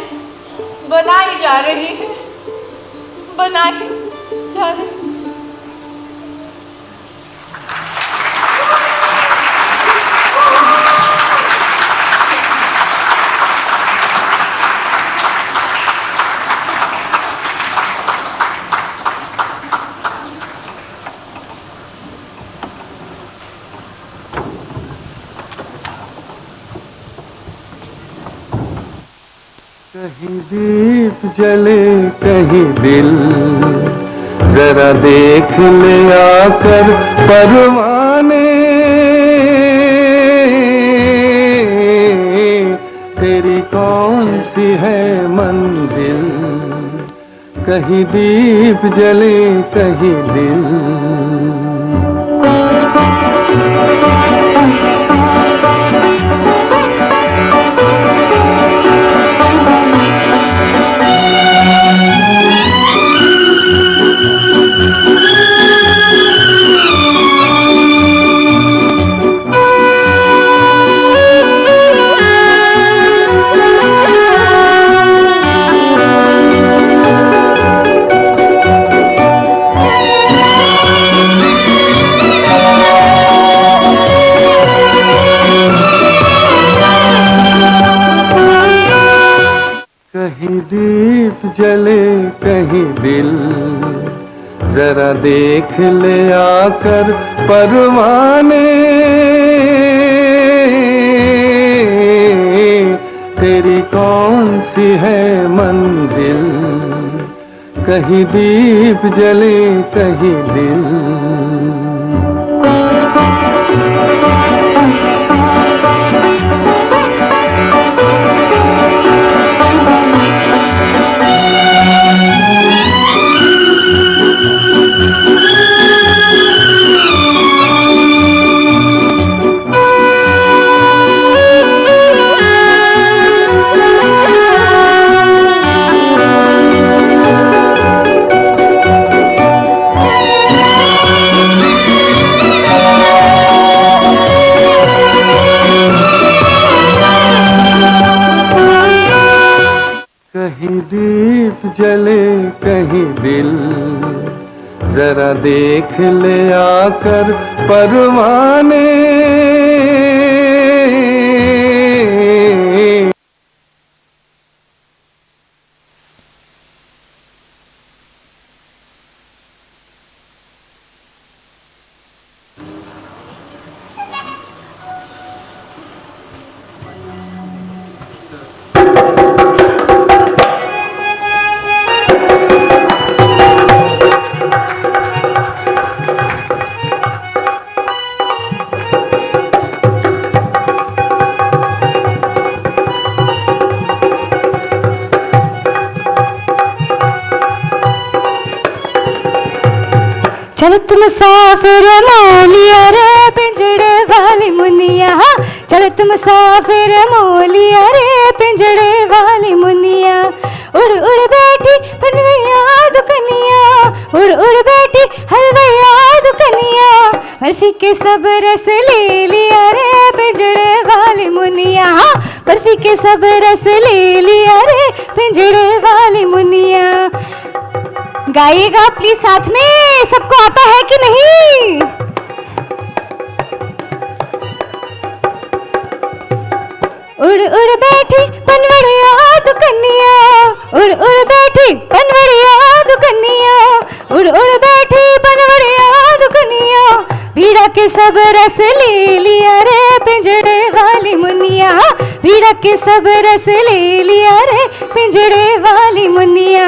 कहीं दीप जले कहीं दिल, जरा देख ले आकर परवाने। सी है मंजिल, कहीं दीप जले कहीं दिल। कहीं दीप जले कहीं दिल, जरा देख ले आकर परवाने, तेरी कौन सी है मंजिल, कहीं दीप जले कहीं दिल। कहीं दीप जले कहीं दिल, जरा देख ले आकर परवाने। चलत मुसाफिर मोलिया रे पिंजड़े वाली मुनिया, चलत मुसाफिर मोलिया रे पिंजड़े वाली मुनिया। उड़ उड़ बैठी पनवैया दुकनिया, उड़ उड़ बैठी हलवैया दुकनिया, बर्फी के सब रस ले लिया रे पिंजड़े वाली मुनिया, बर्फी के सब रस ले लिया रे पिंजड़े वाली मुनिया। गाइएगा प्लीज साथ में, सबको आता है कि नहीं? उड़ उड़ बैठी पनवड़िया दुकनिया, उड़ उड़ बैठी पनवड़िया दुकनिया, उड़ उड़ बैठी पनवड़िया दुकनिया, बीड़ा के सब रस ले लिया रे पिंजड़े वाली मुनिया, बीड़ा के सब रस ले लिया रे पिंजड़े वाली मुनिया।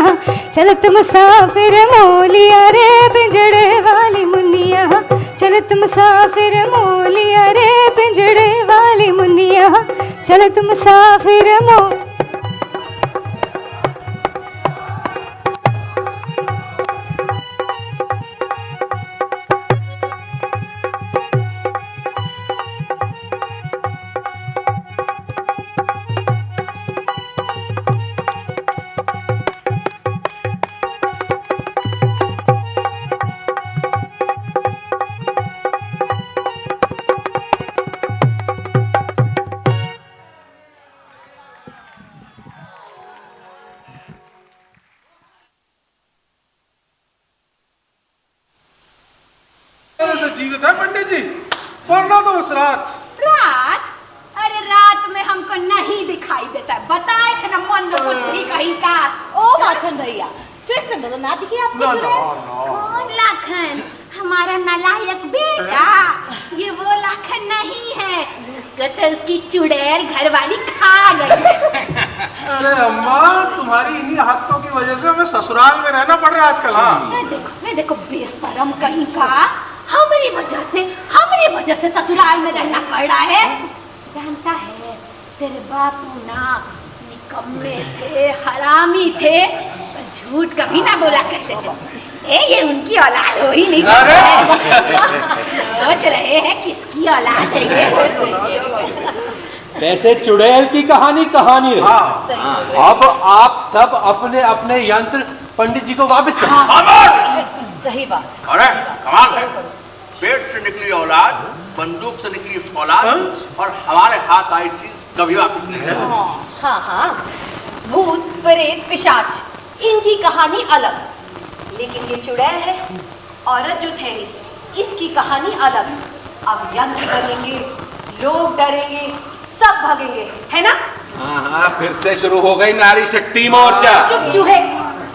चलत मुसाफिर मोलिया रे पिंजड़े वाली मुनिया, चलत मुसाफिर मोलिया रे पिंजड़े वाली मुनिया, चलत मुसाफिर मो। जीवित है पंडित जी, वरना तो उस रात। अरे रात में हमको नहीं दिखाई देता, बताए थे ना मन बुद्धि कहीं का। ओ माखन भैया, फिर से नजर ना दिखी आपकी चुड़ैल? कौन लाखन? हमारा नालायक बेटा, ये वो लाखन नहीं है, उसको तो उसकी चुड़ैल घर वाली खा गई। अरे अम्मा, तुम्हारी इन्हीं हाथों की वजह से हमें ससुराल में रहना पड़ रहा है आजकल। मैं देखो बेशरम कहीं का, हमारी वजह से ससुराल में रहना पड़ रहा है। जानता है तेरे बापू ना निकम्मे थे, हरामी थे, पर झूठ कभी ना बोला करते थे। ये उनकी औलाद हो ही नहीं सकती। सोच रहे हैं किसकी औलाद है ये? वैसे चुड़ैल की कहानी कहानी रही। अब आप सब अपने अपने यंत्र पंडित जी को वापस करें। सही बात। अरे कमाल है, पेट से निकली औलाद, बंदूक से निकली औलाद, और हमारे हाथ आई चीज कभी वापस नहीं। हाँ हाँ, भूत प्रेत पिशाच इनकी कहानी अलग, लेकिन ये चुड़ैल है, औरत जो ठहरी, इसकी कहानी अलग। अब यंत्र बनेंगे, लोग डरेंगे, सब भागेंगे, है ना? हाँ, फिर से शुरू हो गई नारी शक्ति मोर्चा। चुप चूहे,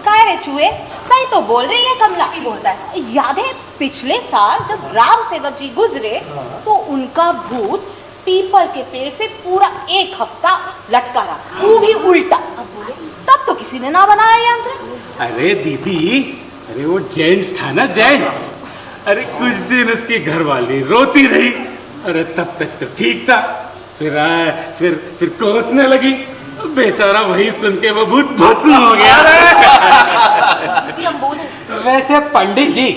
काय रे चूहे, सही तो बोल रही है कमला। बोलता है, याद है पिछले साल जब राम सेवक जी गुजरे तो उनका भूत पीपल के पेड़ से पूरा 1 हफ्ता लटका रहा, वो भी उल्टा। अब बोले, तब तो किसी ने ना बनाया यंत्र। अरे दीदी, अरे वो जेंट्स था ना, जेंट्स। अरे कुछ दिन उसकी घरवाली रोती रही, अरे तब तक तो ठीक था, फिर कोसने लगी, बेचारा वही सुन के वो भूत भस्म हो गया। वैसे पंडित जी,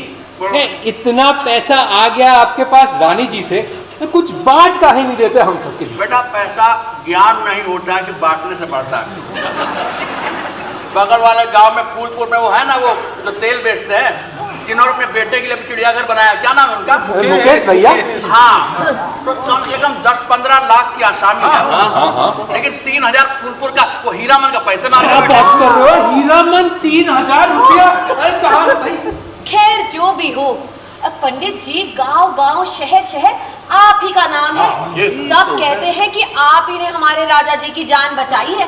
इतना पैसा आ गया आपके पास वाणी जी से, तो कुछ बांट काहे नहीं देते हम सबके लिए? बेटा, पैसा ज्ञान नहीं होता है कि बांटने से बढ़ता है। बगल वाले गांव में फूलपुर में वो है ना, वो जो तेल बेचते हैं, जिन्होंने अपने बेटे के लिए चिड़ियाघर बनाया, क्या नाम है उनका? मुकेश भैया। हाँ, तो कम से कम 10-15 लाख की आसामी है। लेकिन 3000 फूलपुर का वो हीरामन का पैसे मार हीरामन 3000 रुपया? खैर जो भी हो, पंडित जी, गांव गांव शहर शहर आप ही का नाम है। सब कहते हैं कि आप ही ने हमारे राजा जी की जान बचाई है।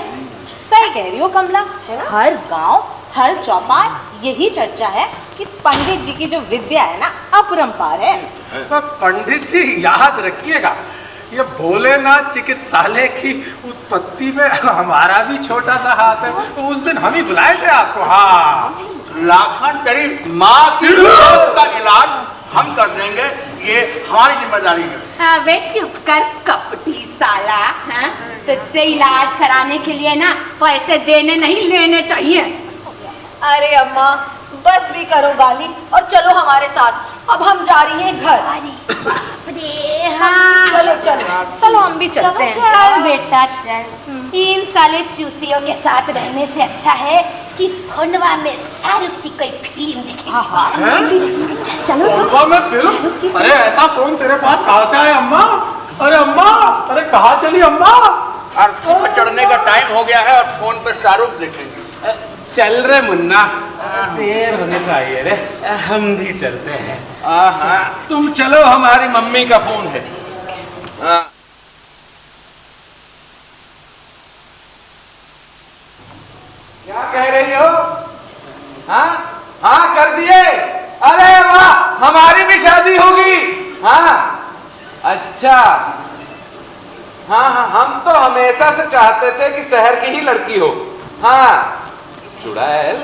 सही कह रही हो कमला, हर गांव हर चौपाल यही चर्चा है कि पंडित जी की जो विद्या है ना, अपरंपार है। तो पंडित जी याद रखिएगा, ये भोलेनाथ चिकित्सालय की उत्पत्ति में हमारा भी छोटा सा हाथ है, तो उस दिन हम ही बुलाए थे आपको। हाँ, लाखन तेरी माँ की का इलाज हम कर देंगे, ये हमारी जिम्मेदारी है। हाँ वे चुप कर कपटी साला। हाँ, तुझसे इलाज कराने के लिए ना पैसे देने नहीं लेने चाहिए। अरे अम्मा, बस भी करो गाली और चलो हमारे साथ। अब हम जा रही हैं घर। हाँ, चलो चलो चलो, हम भी चलते हैं। चल बेटा चल। इन साले चूतियों के साथ रहने से अच्छा है कि खंडवा में शाहरुख की कोई फिल्म देखे। चलो खंडवा में फिल्म? अरे ऐसा फोन तेरे पास कहाँ से आया अम्मा? अरे अम्मा, अरे कहाँ चली अम्मा? और चढ़ने का टाइम हो गया है और फोन पे शाहरुख देखेंगे। चल रे मुन्ना, देर होने को आई है रे, हम भी चलते हैं। तुम चलो, हमारी मम्मी का फोन है। क्या कह रही हो? हाँ हाँ, कर दिए। अरे वाह, हमारी भी शादी होगी। हाँ अच्छा, हाँ हाँ, हम तो हमेशा से चाहते थे कि शहर की ही लड़की हो। हाँ, चुड़ैल?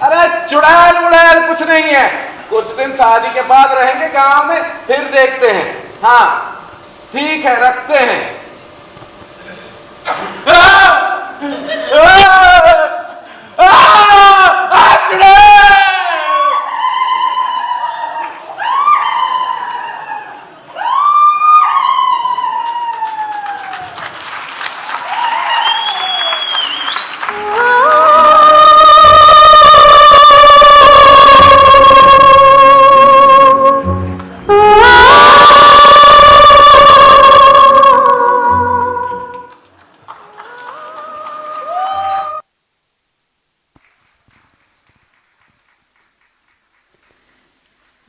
अरे चुड़ैल उड़ैल कुछ नहीं है, कुछ दिन शादी के बाद रहेंगे गांव में, फिर देखते हैं। हाँ ठीक है, रखते हैं। चुड़ैल!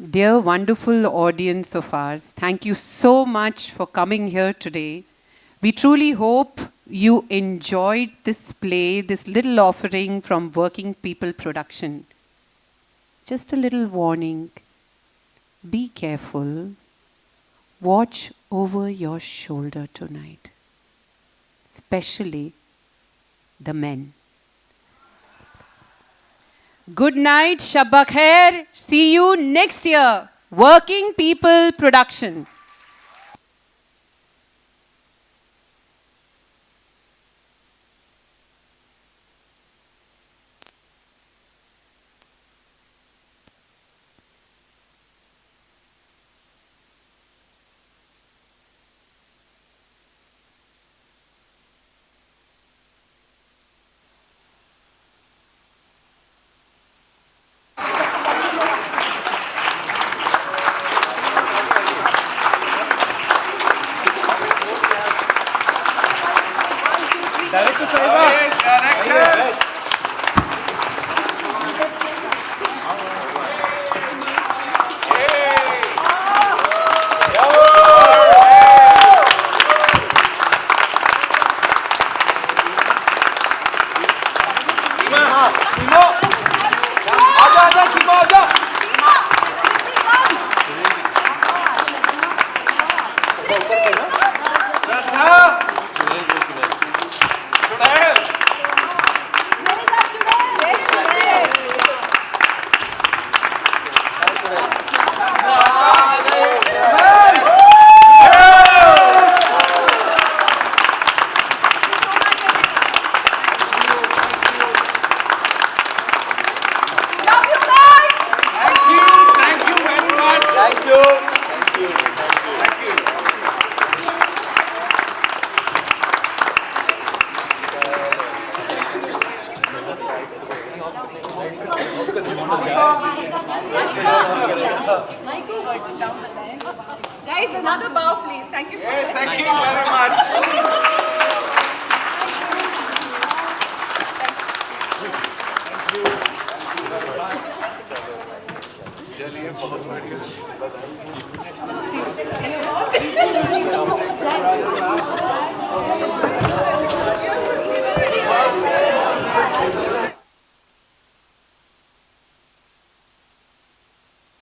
Dear wonderful audience of ours, thank you so much for coming here today. We truly hope you enjoyed this play, this little offering from Working People Production. Just a little warning, be careful, watch over your shoulder tonight, especially the men. Good night, Shabba Khair. See you next year. Working People Production. Director साहिबा Guys, another bow, please. Thank you so much. Thank you very